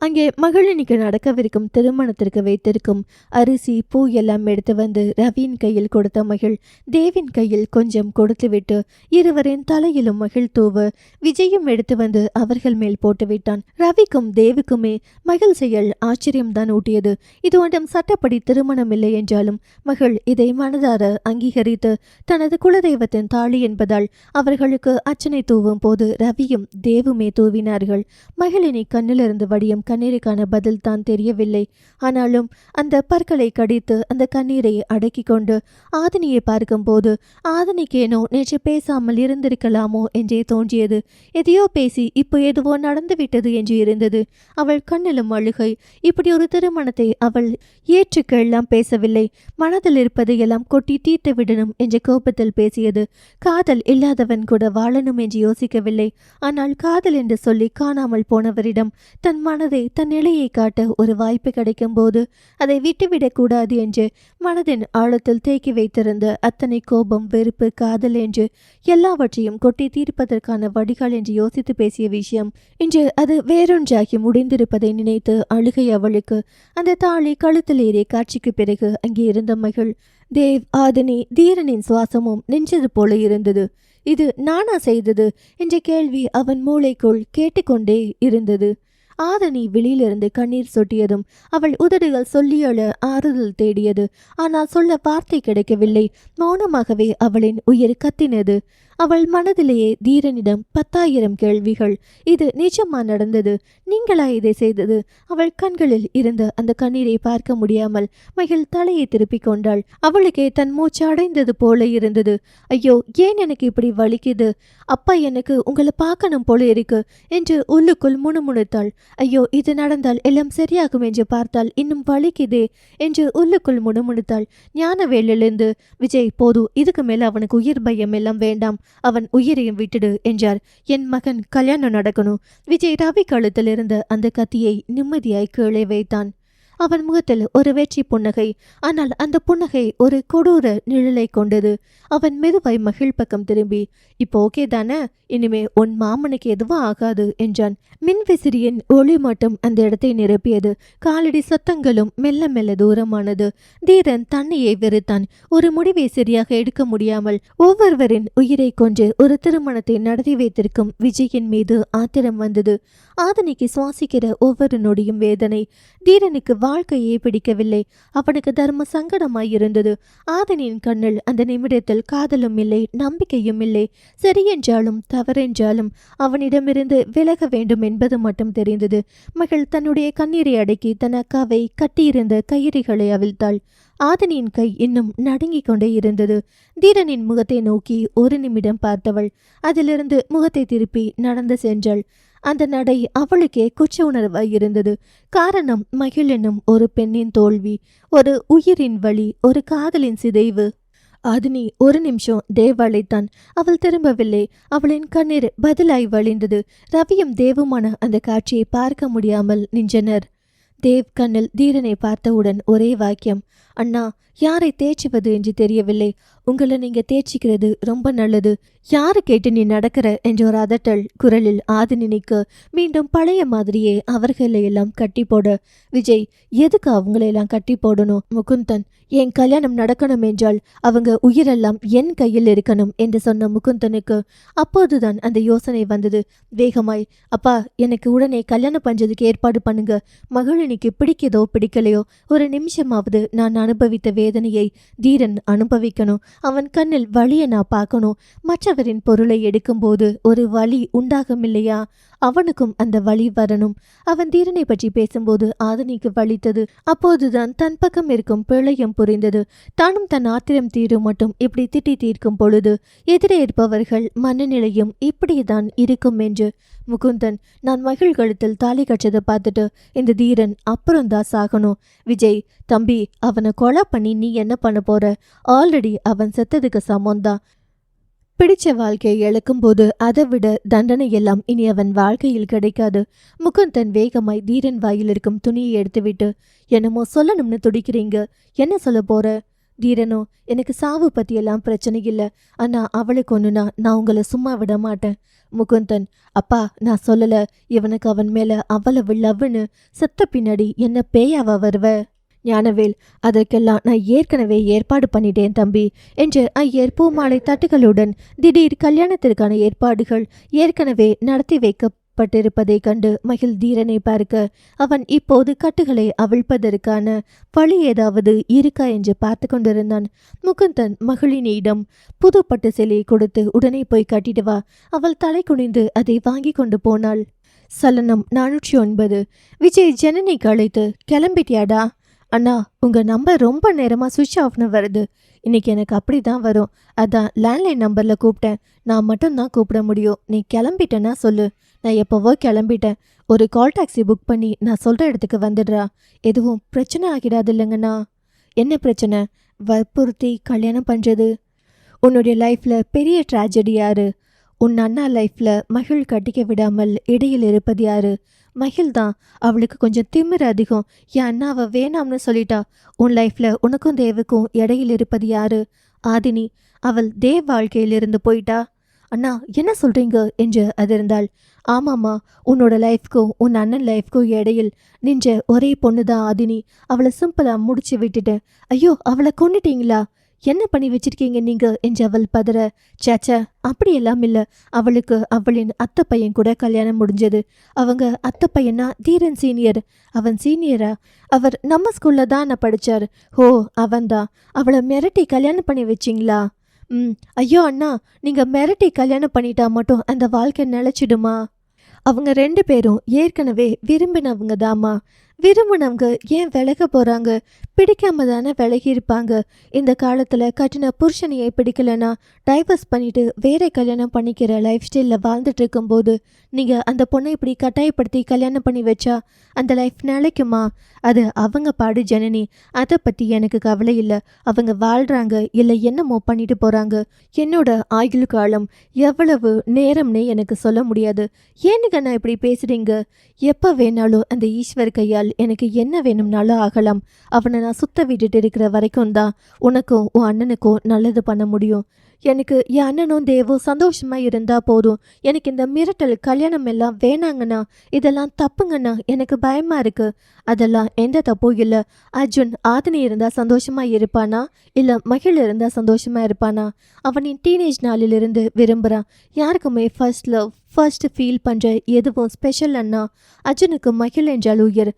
அங்கே மகளினிக்கு நடக்கவிருக்கும் திருமணத்திற்கு வைத்திருக்கும் அரிசி பூ எல்லாம் எடுத்து வந்து ரவியின் கையில் கொடுத்த மகிழ் தேவின் கையில் கொஞ்சம் கொடுத்துவிட்டு இருவரின் தலையிலும் மகிழ் தூவ விஜயும் எடுத்து வந்து அவர்கள் மேல் போட்டு விட்டான். ரவிக்கும் தேவுக்குமே மகிழ் செயல் ஆச்சரியம்தான் ஊட்டியது. இது ஒன்றும் சட்டப்படி திருமணம் இல்லை என்றாலும் மகிழ் இதை மனதார அங்கீகரித்து தனது குலதெய்வத்தின் தாலி என்பதால் அவர்களுக்கு அர்ச்சனை தூவும் போது ரவியும் தேவுமே தூவினார்கள். மகளினி கண்ணிலிருந்து வடியும் கண்ணீருக்கான பதில் தான் தெரியவில்லை. ஆனாலும் அந்த பற்களை கடித்து அந்த கண்ணீரை அடக்கி கொண்டு ஆதினியை பார்க்கும்போது ஆதினிக்கேனோ நேற்று பேசாமல் இருந்திருக்கலாமோ என்றே தோன்றியது. எதையோ பேசி இப்போ எதுவோ நடந்துவிட்டது என்று இருந்தது. அவள் கண்ணிலும் அழுகை. இப்படி ஒரு திருமணத்தை அவள் ஏற்றுக்கெல்லாம் பேசவில்லை. மனதில் இருப்பதை எல்லாம் கொட்டி தீர்த்து விடணும் என்ற கோபத்தில் பேசியது. காதல் இல்லாதவன் கூட வாழணும் என்று யோசிக்கவில்லை. ஆனால் காதல் என்று சொல்லி காணாமல் போனவரிடம் தன் மனதை தன் நிலையை காட்ட ஒரு வாய்ப்பு கிடைக்கும் போது அதை விட்டுவிடக் கூடாது என்று மனதின் ஆழத்தில் தேக்கி வைத்திருந்த அத்தனை கோபம், வெறுப்பு, காதல் என்று எல்லாவற்றையும் கொட்டி தீர்ப்பதற்கான வடிகால் என்று யோசித்து பேசிய விஷயம் இன்று அது வேறொன்றாகி முடிந்திருப்பதை நினைத்து அழுகை அவளுக்கு. அந்த தாலி கழுத்தில் ஏறிய காட்சிக்கு பிறகு அங்கே இருந்த மகிழ், தேவ், ஆதினி, தீரனின் சுவாசமும் நின்றது போல இருந்தது. இது நானா செய்தது என்ற கேள்வி அவன் மூளைக்குள் கேட்டுக்கொண்டே இருந்தது. ஆதனி வெளியிலிருந்து கண்ணீர் சொட்டியதும் அவள் உதடுகள் சொல்லியழ ஆறுதல் தேடியது. ஆனால் சொல்ல வார்த்தை கிடைக்கவில்லை. மௌனமாகவே அவளின் உயிர் கத்தினது. அவள் மனதிலேயே தீரனிடம் 10,000 கேள்விகள். இது நிஜமா நடந்தது? நீங்களா இதை செய்தது? அவள் கண்களில் இருந்த அந்த கண்ணீரை பார்க்க முடியாமல் மகிழ் தலையை திருப்பிக் கொண்டாள். அவளுக்கே தன் மூச்சு அடைந்தது போல இருந்தது. ஐயோ, ஏன் எனக்கு இப்படி வலிக்குது? அப்பா, எனக்கு உங்களை பார்க்கணும் போல இருக்கு என்று உள்ளுக்குள் முணுமுணுத்தாள். ஐயோ, இது நடந்தால் எல்லாம் சரியாகும் என்று பார்த்தால் இன்னும் வலிக்குதே என்று உள்ளுக்குள் முணுமுணுத்தாள். ஞானவேலிலிருந்து, விஜய் போது, இதுக்கு மேல அவனுக்கு உயிர் பயம் எல்லாம் வேண்டாம், அவன் உயிரையும் விட்டுடு என்றார். என் மகன் கல்யாணம் நடக்கணும். விஜய் ரவி கழுத்தில் இருந்த அந்த கத்தியை நிம்மதியாய் கீழே வைத்தான். அவன் முகத்தில் ஒரு வெற்றி புன்னகை. ஆனால் அந்த புன்னகை ஒரு கொடூர நிழலை கொண்டது. அவன் மெதுவாய் மகிழ் பக்கம் திரும்பி, இப்போ ஓகே தானே? இனிமே உன் மாமனுக்கு எதுவும் ஆகாது என்றான். மின்விசிறியின் ஒளி மட்டும் அந்த இடத்தை நிரப்பியது. காலடி சத்தங்களும் மெல்ல மெல்ல தூரமானது. தீரன் தன்னையே வெறுத்தான். ஒரு முடிவை சரியாக எடுக்க முடியாமல் ஒவ்வொருவரின் உயிரை கொன்று ஒரு திருமணத்தை நடத்தி வைத்திருக்கும் விஜயின் மீது ஆத்திரம் வந்தது. ஆதனிக்கு சுவாசிக்கிற ஒவ்வொரு நொடியும் வேதனை. தீரனுக்கு வாழ்க்கையே பிடிக்கவில்லை. அவனுக்கு தர்ம சங்கடமாயிருந்தது. ஆதனின் கண்ணில் அந்த நிமிடத்தில் காதலும் இல்லை, நம்பிக்கையும் இல்லை. சரியென்றாலும் தவறென்றாலும் அவனிடமிருந்து விலக வேண்டும் என்பது மட்டும் தெரிந்தது. மகள் தன்னுடைய கண்ணீரை அடக்கி தன் அக்காவை கட்டியிருந்த கயிறுகளை அவிழ்த்தாள். ஆதனியின் கை இன்னும் நடுங்கிக் கொண்டே இருந்தது. தீரனின் முகத்தை நோக்கி ஒரு நிமிடம் பார்த்தவள் அதிலிருந்து முகத்தை திருப்பி நடந்து சென்றாள். அந்த நடை அவளுக்கே குற்ற உணர்வாய் இருந்தது. காரணம் மகிழ் என்னும் ஒரு பெண்ணின் தோல்வி, ஒரு உயிரின் வலி, ஒரு காதலின் சிதைவு. ஆதினி ஒரு நிமிஷம் தேவ் அழைத்தான். அவள் திரும்பவில்லை. அவளின் கண்ணீர் பதிலாய் வழிந்தது. ரவியும் தேவுமான அந்த காட்சியை பார்க்க முடியாமல் நின்றனர். தேவ் கண்ணில் தீரனை பார்த்தவுடன் ஒரே வாக்கியம், அண்ணா, யாரை தேய்ச்சுவது என்று தெரியவில்லை. உங்களை நீங்க தேய்ச்சிக்கிறது ரொம்ப நல்லது. யாரு கேட்டு நீ நடக்கிற என்ற ஒரு அதட்டல் குரலில் ஆதினிக்கு மீண்டும் பழைய மாதிரியே அவர்களை எல்லாம் கட்டி போட. விஜய், எதுக்கு அவங்களையெல்லாம் கட்டி போடணும்? முகுந்தன், என் கல்யாணம் நடக்கணும் என்றால் அவங்க உயிரெல்லாம் என் கையில் இருக்கணும் என்று சொன்ன முகுந்தனுக்கு அப்போதுதான் அந்த யோசனை வந்தது. வேகமாய், அப்பா, எனக்கு உடனே கல்யாணம் பண்றதுக்கு ஏற்பாடு பண்ணுங்க. மகளினிக்கு பிடிக்குதோ பிடிக்கலையோ, ஒரு நிமிஷமாவது நான் அனுபவித்த வேதனையை தீரன் அனுபவிக்கணும். அவன் கண்ணில் வலியை நான் பார்க்கணும். மற்றவரின் பொருளை எடுக்கும்போது ஒரு வலி உண்டாகும் இல்லையா? அவனுக்கும் அந்த வலி வரணும். அவன் தீரனை பற்றி பேசும்போது ஆதனிக்கு வலித்தது. அப்போதுதான் தன் பக்கம் இருக்கும் பிழையும் புரிந்தது. தானும் தன் ஆத்திரம் தீரும் மட்டும் இப்படி திட்டி தீர்க்கும் பொழுது எதிரே இருப்பவர்கள் மனநிலையும் இப்படிதான் இருக்கும் என்று. முகுந்தன், நான் மகிழ் கழுத்தில் தாலி கற்றதை பார்த்துட்டு இந்த தீரன் அப்புறம்தான் சாகணும். விஜய் தம்பி, அவனை கொலை பண்ணி நீ என்ன பண்ண போற? ஆல்ரெடி அவன் செத்ததுக்கு சமம்தான். பிடிச்ச வாழ்க்கையை இழக்கும்போது அதை விட தண்டனை எல்லாம் இனி அவன் வாழ்க்கையில் கிடைக்காது. முகுந்தன் வேகமாய் தீரன் வாயில் இருக்கும் துணியை எடுத்துவிட்டு, என்னமோ சொல்லணும்னு துடிக்கிறீங்க, என்ன சொல்ல போற? தீரனோ, எனக்கு சாவு பற்றியெல்லாம் பிரச்சனை இல்லை. ஆனா அவளுக்கு ஒன்றுனா நான் உங்களை சும்மா விட மாட்டேன். முகுந்தன், அப்பா, நான் சொல்லலை. இவனுக்கு அவன் மேலே அவ்வளவு லவ்வுன்னு செத்த பின்னாடி என்ன பேயாவா வருவ? ஞானவேல், அதற்கெல்லாம் நான் ஏற்கனவே ஏற்பாடு பண்ணிட்டேன் தம்பி என்று ஐயர் பூமாலை தட்டுகளுடன் திடீர் கல்யாணத்திற்கான ஏற்பாடுகள் ஏற்கனவே நடத்தி வைக்கப்பட்டிருப்பதை கண்டு மகிழ் தீரனை பார்க்க அவன் இப்போது கட்டுகளை அவிழ்ப்பதற்கான வழி ஏதாவது இருக்கா என்று பார்த்து கொண்டிருந்தான். முகுந்தன் மகளினியிடம் புது பட்டு சேலையை கொடுத்து உடனே போய் கட்டிட்டு வா. அவள் தலை குனிந்து அதை வாங்கி கொண்டு போனாள். சலனம் 409. விஜய் ஜனனிக்கு அழைத்து, கிளம்பிட்டியாடா? அண்ணா, உங்க நம்பர் ரொம்ப நேரமா சுவிட்ச் ஆஃப்னு வருது. இன்னைக்கு எனக்கு அப்படிதான் வரும். அதான் லேண்ட்லைன் நம்பர்ல கூப்பிட்டேன். நான் மட்டும்தான் கூப்பிட முடியும். நீ கிளம்பிட்டேன்னா சொல்லு. நான் எப்போவோ கிளம்பிட்டேன். ஒரு கால் டாக்ஸி புக் பண்ணி நான் சொல்ற இடத்துக்கு வந்துடுறா. எதுவும் பிரச்சனை ஆகிடாது இல்லைங்கண்ணா? என்ன பிரச்சனை? வற்புறுத்தி கல்யாணம் பண்றது? உன்னுடைய லைஃப்ல பெரிய ட்ராஜடி யாரு? உன் அண்ணா லைஃப்ல மகிழ் கட்டிக்க விடாமல் இடையில் இருப்பது யாரு? மகிழ் தான். அவளுக்கு கொஞ்சம் திமிரு அதிகம். என் அண்ணாவை வேணாம்னு சொல்லிட்டா. உன் லைஃப்ல உனக்கும் தேவுக்கும் இடையில் இருப்பது யாரு? ஆதினி. அவள் தேவ் வாழ்க்கையிலிருந்து போயிட்டா. அண்ணா, என்ன சொல்றீங்க என்று அதிர்ந்தாள். ஆமாம்மா, உன்னோட லைஃப்க்கும் உன் அண்ணன் லைஃப்க்கும் இடையில் நின்ற ஒரே பொண்ணுதான் ஆதினி. அவளை சிம்பிளா முடிச்சு விட்டுட்டேன். ஐயோ, அவளை கொன்னுட்டீங்களா? என்ன பண்ணி வச்சிருக்கீங்க நீங்க என்று அவள் பதற. சேச்சா, அப்படியெல்லாம் இல்லை. அவளுக்கு அவளின் அத்தை பையன் கூட கல்யாணம் முடிஞ்சது. அவங்க அத்தை பையனா தீரன் சீனியர். அவன் சீனியரா? அவர் நம்ம ஸ்கூல்ல தான் நான் படிச்சார். ஹோ, அவன்தான். அவளை மிரட்டி கல்யாணம் பண்ணி வச்சிங்களா? ஐயோ அண்ணா, நீங்க மிரட்டி கல்யாணம் பண்ணிட்டா மட்டும் அந்த வாழ்க்கை நிலைச்சிடுமா? அவங்க 2 பேரும் ஏற்கனவே விரும்பினவங்க தாம்மா. விரும்பினவங்க ஏன் விலக போறாங்க? பிடிக்காம தானே விலகி இருப்பாங்க. இந்த காலத்துல கட்டின புருஷனையே பிடிக்கலனா டைவர்ஸ் பண்ணிட்டு வேற கல்யாணம் பண்ணிக்கிற லைஃப் ஸ்டைலில் வாழ்ந்துட்டு இருக்கும்போது நீங்க அந்த பொண்ணை இப்படி கட்டாயப்படுத்தி கல்யாணம் பண்ணி வச்சா அந்த லைஃப் நிலைக்குமா? அது அவங்க பாடு ஜனனி. அதை பத்தி எனக்கு கவலை இல்லை. அவங்க வாழ்றாங்க இல்லை என்னமோ பண்ணிட்டு போறாங்க. என்னோட ஆயுள் காலம் எவ்வளவு நேரம்னே எனக்கு சொல்ல முடியாது. ஏனுங்க நான் இப்படி பேசுறீங்க? எப்போ வேணாலும் அந்த ஈஸ்வர் கையால் எனக்கு என்ன வேணும்னாலும் ஆகலாம். அவனை நான் சுத்த விட்டுட்டு இருக்கிற வரைக்கும் தான் உனக்கும் உன் அண்ணனுக்கும் நல்லது பண்ண முடியும். எனக்கு என் அண்ணனும் தேவும் சந்தோஷமா இருந்தா போதும். எனக்கு இந்த மிரட்டல் கல்யாணம் எல்லாம் வேணாங்கண்ணா. இதெல்லாம் தப்புங்கண்ணா. எனக்கு பயமா இருக்கு. அதெல்லாம் எந்த தப்பும் இல்லை. அர்ஜுன் ஆதினி இருந்தா சந்தோஷமா இருப்பானா இல்லை மகிழ் இருந்தா சந்தோஷமா இருப்பானா? அவனின் டீனேஜ் நாளிலிருந்து விரும்புகிறான். யாருக்குமே ஃபர்ஸ்ட் லவ் ஃபர்ஸ்ட் ஃபீல் பண்ணுற எதுவும் ஸ்பெஷல் அண்ணா. அர்ஜுனுக்கு மகிழ் என்றால் உயிர்.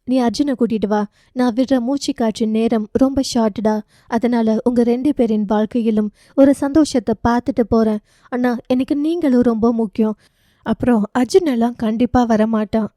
நீ அர்ஜுனை கூட்டிட்டு வா. நான் விடுற மூச்சு காற்று நேரம் ரொம்ப ஷார்ட்டடா. அதனால் உங்கள் 2 பேரின் வாழ்க்கையிலும் ஒரு சந்தோஷத்தை பார்த்துட்டு போகிறேன் அண்ணா. எனக்கு நீங்களும் ரொம்ப முக்கியம். அப்புறம் அர்ஜுன் எல்லாம் கண்டிப்பாக வரமாட்டான்.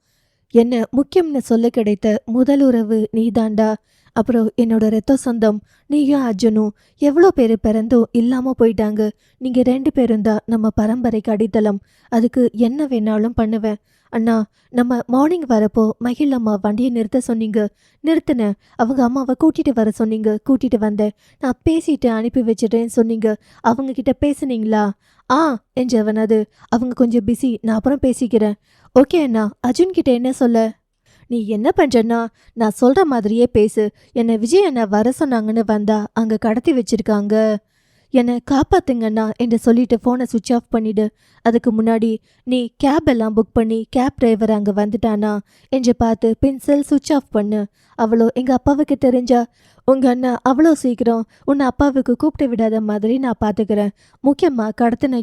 என்ன முக்கியம்னு சொல்ல கிடைத்த முதல் உறவு நீதாண்டா. அப்புறம் என்னோட ரத்த சொந்தம். நீயும் அர்ஜுனும் எவ்வளோ பேர் பிறந்தும் இல்லாமல் போயிட்டாங்க. நீங்கள் 2 பேரும் தான் நம்ம பரம்பரைக்கு அடித்தளம். அதுக்கு என்ன வேணாலும் பண்ணுவேன் அண்ணா. நம்ம மார்னிங் வரப்போ மகிழ் அம்மா வண்டியை நிறுத்த சொன்னீங்க, நிறுத்தினேன். அவங்க அம்மாவை கூட்டிகிட்டு வர சொன்னீங்க, கூட்டிகிட்டு வந்தேன். நான் பேசிட்டு அனுப்பி வச்சிட்டேன்னு சொன்னீங்க. அவங்க கிட்ட பேசுனீங்களா? என்றவன் அது. அவங்க கொஞ்சம் பிஸி, நான் அப்புறம் பேசிக்கிறேன். ஓகே அண்ணா. அர்ஜுன் கிட்ட என்ன சொல்ல? நீ என்ன பண்றன்னா நான் சொல்ற மாதிரியே பேசு. என்னை விஜய் அண்ணா வர சொன்னாங்கன்னு வந்தா அங்க கடத்தி வச்சிருக்காங்க. என்னை காப்பாத்துங்கண்ணா என்று சொல்லிட்டு ஃபோனை சுவிட்ச் ஆஃப் பண்ணிடு. அதுக்கு முன்னாடி நீ கேப் எல்லாம் புக் பண்ணி கேப் டிரைவர் அங்கே வந்துட்டானா என்று பார்த்து பென்சில் சுவிட்ச் ஆஃப் பண்ணு. அவ்வளோ எங்கள் அப்பாவுக்கு தெரிஞ்சா உங்கள் அண்ணா அவ்வளோ சீக்கிரம் உன்னை அப்பாவுக்கு கூப்பிட்டு விடாத மாதிரி நான் பார்த்துக்கிறேன். முக்கியமாக கடத்தின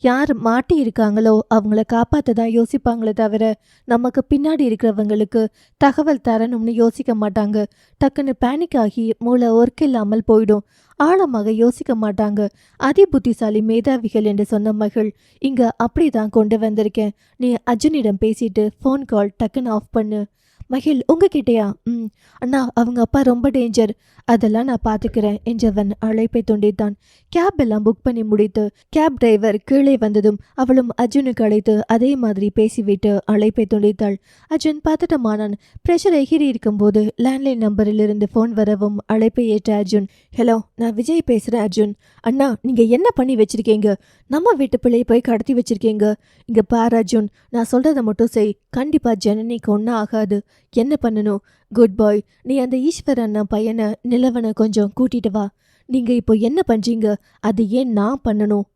யார் மாட்டி இருக்காங்களோ அவங்கள காப்பாற்ற தான் யோசிப்பாங்களே தவிர நமக்கு பின்னாடி இருக்கிறவங்களுக்கு தகவல் தரணும்னு யோசிக்க மாட்டாங்க. டக்குன்னு பேனிக் ஆகி மூளை ஒர்க் இல்லாமல் போயிடும். ஆழமாக யோசிக்க மாட்டாங்க. அதி புத்திசாலி மேதாவிகள் என்று சொன்ன மகள் இங்க அப்படிதான் கொண்டு வந்திருக்கேன். நீ அர்ஜுனிடம் பேசிட்டு ஃபோன் கால் டக்குன்னு ஆஃப் பண்ணு. மகிழ் உங்ககிட்டயா? அண்ணா அவங்க அப்பா ரொம்ப டேஞ்சர். அதெல்லாம் நான் பார்த்துக்கிறேன் என்றவன் அழைப்பை துண்டித்தான். கேப் எல்லாம் புக் பண்ணி முடித்து கேப் டிரைவர் கீழே வந்ததும் அவளும் அர்ஜுனுக்கு அழைத்து அதே மாதிரி பேசிவிட்டு அழைப்பை துண்டித்தாள். அர்ஜுன் பதட்டமானான். ப்ரெஷர் எகிரி இருக்கும்போது லேண்ட்லைன் நம்பரிலிருந்து ஃபோன் வரவும் அழைப்பை ஏற்ற அர்ஜுன், ஹலோ நான் விஜய் பேசுகிறேன் அர்ஜுன். அண்ணா நீங்கள் என்ன பண்ணி வச்சிருக்கீங்க? நம்ம வீட்டு பிள்ளையை போய் கடத்தி வச்சிருக்கீங்க. இங்கே பார் அர்ஜுன், நான் சொல்கிறத மட்டும் செய். கண்டிப்பாக ஜனனிக்கு ஒன்றும் ஆகாது. என்ன பண்ணணும்? குட் பாய். நீ அந்த ஈஸ்வர் அண்ணா பையனை நிலவனை கொஞ்சம் கூட்டிட்டு வா. நீங்கள் இப்போ என்ன பண்ணுறீங்க? அது ஏன் நான் பண்ணணும்?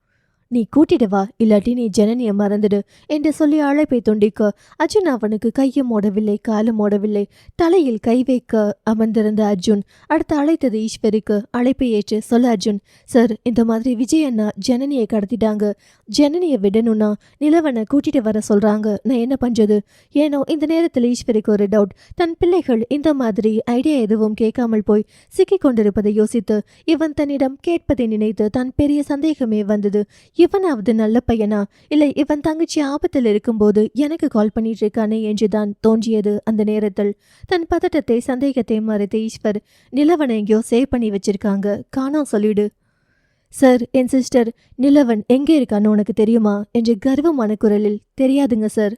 நீ கூட்டிட்டு வா, இல்லாட்டி நீ ஜனனியை மறந்துடு என்று சொல்லி அழைப்பை துண்டிக்க அர்ஜுன் அவனுக்கு கையும் ஓடவில்லை, காலும் ஓடவில்லை. தலையில் கை வைக்க அமர்ந்திருந்த அர்ஜுன் அடுத்து அழைத்தது ஈஸ்வருக்கு. அழைப்பை ஏற்று சொல்ல அர்ஜுன், சார் இந்த மாதிரி விஜய் அண்ணா ஜனனியை கடத்திட்டாங்க. ஜனனியை விடணும்னா நிலவனை கூட்டிட்டு வர சொல்றாங்க. நான் என்ன பண்றது? ஏனோ இந்த நேரத்தில் ஈஸ்வருக்கு ஒரு டவுட். தன் பிள்ளைகள் இந்த மாதிரி ஐடியா எதுவும் கேட்காமல் போய் சிக்கிக் கொண்டிருப்பதை யோசித்து இவன் தன்னிடம் கேட்பதை நினைத்து தான் பெரிய சந்தேகமே வந்தது. இவனாவது நல்ல பையனா, இல்லை இவன் தங்கச்சி ஆபத்தில் இருக்கும்போது எனக்கு கால் பண்ணிட்டு இருக்கானே என்றுதான் தோன்றியது. அந்த நேரத்தில் தன் பதட்டத்தை சந்தேகத்தை மறைத்த ஈஸ்வர், நிலவனை எங்கேயோ சேவ் பண்ணி வச்சிருக்காங்க, காணோம் சொல்லிடு. சார் என் சிஸ்டர் நிலவன் எங்கே இருக்கான்னு உனக்கு தெரியுமா என்று கர்வமான குரலில், தெரியாதுங்க சார்.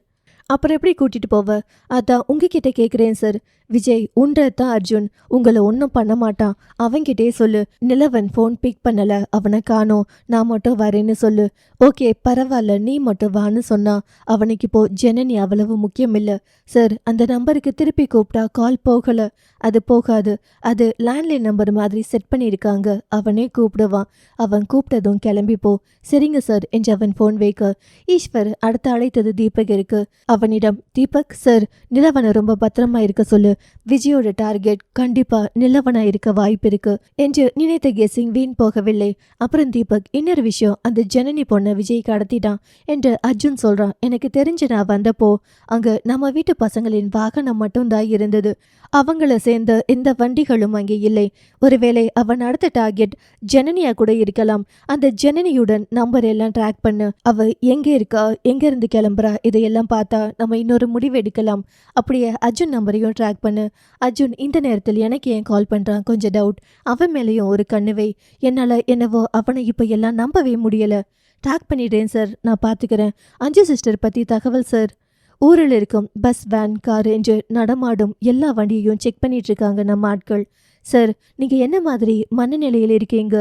அப்புறம் எப்படி கூட்டிட்டு போவ? அதான் உங்ககிட்ட கேட்குறேன் சார். விஜய் உன்றதான் அர்ஜுன், உங்களை ஒன்றும் பண்ண மாட்டான். அவன்கிட்டே சொல்லு, நிலவன் ஃபோன் பிக் பண்ணல, அவனை காணோம், நான் மட்டும் வரேன்னு சொல்லு. ஓகே பரவாயில்ல, நீ மட்டும் வான்னு சொன்னா அவனுக்கு இப்போ ஜனனி அவ்வளவு முக்கியம் இல்லை சார். அந்த நம்பருக்கு திருப்பி கூப்பிட்டா கால் போகல. அது போகாது, அது லேண்ட்லைன் நம்பர் மாதிரி செட் பண்ணியிருக்காங்க. அவனே கூப்பிடுவான். அவன் கூப்பிட்டதும் கிளம்பிப்போ. சரிங்க சார் என்று அவன் ஃபோன் வைக்க ஈஸ்வர் அடுத்து அழைத்தது தீபக் இருக்கு. அவனிடம், தீபக் சார் நிலவனை ரொம்ப பத்திரமா இருக்க சொல்லு. விஜயோட டார்கெட் கண்டிப்பா நிலவனா இருக்க வாய்ப்பு இருக்கு என்று நினைத்த கெஸிங் வீண் போகவில்லை. அப்புறம் தீபக், இன்னொரு விஷயம், அந்த ஜனனி பொண்ண விஜய் கடத்திட்டான் என்று அர்ஜுன் சொல்றான். எனக்கு தெரிஞ்சு நான் வந்தப்போ அங்க நம்ம வீட்டு பசங்களின் வாகனம் மட்டும்தான் இருந்தது. அவங்கள சேர்ந்த எந்த வண்டிகளும் அங்கே இல்லை. ஒருவேளை அவன் அடுத்த டார்கெட் ஜனனியா கூட இருக்கலாம். அந்த ஜனனியுடன் நம்பர் எல்லாம் ட்ராக் பண்ணு. அவ எங்க இருக்கா, எங்க இருந்து கிளம்புறா, இதையெல்லாம் பார்த்தா நம்ம இன்னொரு முடிவு எடுக்கலாம். அப்படியே அர்ஜுன் நம்பரையும் ட்ராக் பண்ணு. அர்ஜுன் இந்த நேரத்தில் எனக்கு ஏன் கால் பண்றான், கொஞ்சம் டவுட். அவன் மேலேயும் ஒரு கண்ணுவை. என்னால என்னவோ அவனை இப்ப எல்லாம் நம்பவே முடியல. ட்ராக் பண்ணிடுறேன் சார், நான் பார்த்துக்கிறேன். அஞ்சு சிஸ்டர் பத்தி தகவல் சார். ஊரில் இருக்கும் பஸ், வேன், கார் என்று நடமாடும் எல்லா வண்டியையும் செக் பண்ணிட்டு இருக்காங்க நம்ம ஆட்கள். சார், நீங்க என்ன மாதிரி மனநிலையில் இருக்கீங்க?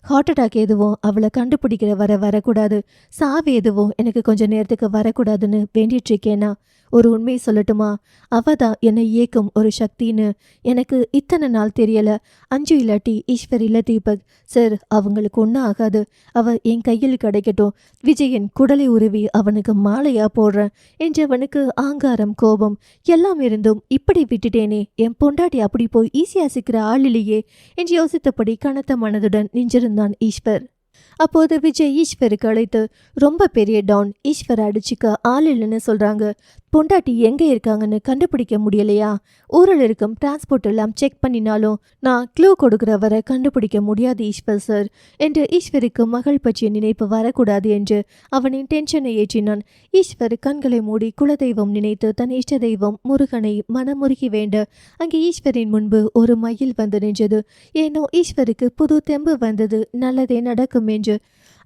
ஹார்ட் அட்டாக் எதுவும் அவளை கண்டுபிடிக்கிற வரக்கூடாது. சாவு எதுவும் எனக்கு கொஞ்சம் நேரத்துக்கு வரக்கூடாதுன்னு வேண்டிட்டு இருக்கேனா? ஒரு உண்மையை சொல்லட்டுமா? அவ தான் என்னை இயக்கும் ஒரு சக்தின்னு எனக்கு இத்தனை நாள் தெரியல. அஞ்சு இல்லாட்டி ஈஸ்வர் இல்ல தீபக். சார், அவங்களுக்கு ஒன்றும் ஆகாது. அவ என் கையில் கிடைக்கட்டும். விஜயன் குடலை உருவி அவனுக்கு மாலையா போடுறேன் என்று அவனுக்கு ஆங்காரம், கோபம் எல்லாம் இருந்தும் இப்படி விட்டுட்டேனே, என் பொண்டாட்டி அப்படி போய் ஈஸியா சிக்கிற ஆளிலேயே என்று யோசித்தபடி கனத்த மனதுடன் நின்றிருந்தான் ஈஸ்வர். அப்போது விஜய் ஈஸ்வருக்கு அழைத்து, ரொம்ப பெரிய டவுன், ஈஸ்வர் அடிச்சுக்க ஆள் இல்லைன்னு சொல்றாங்க. பொண்டாட்டி எங்க இருக்காங்கன்னு கண்டுபிடிக்க முடியலையா? ஊரில் இருக்கும் டிரான்ஸ்போர்ட் எல்லாம் செக் பண்ணினாலும் நான் க்ளூ கொடுக்குற வரை கண்டுபிடிக்க முடியாது ஈஸ்வர் சார் என்று ஈஸ்வருக்கு மகள் பற்றிய நினைப்பு வரக்கூடாது என்று அவனின் டென்ஷனை ஏற்றினான். ஈஸ்வர் கண்களை மூடி குலதெய்வம் நினைத்து தன் இஷ்ட தெய்வம் முருகனை மனமுருகி வேண்ட அங்கே ஈஸ்வரின் முன்பு ஒரு மயில் வந்து நின்றது. ஏனோ ஈஸ்வருக்கு புது தெம்பு வந்தது. நல்லதே நடக்கும் என்று.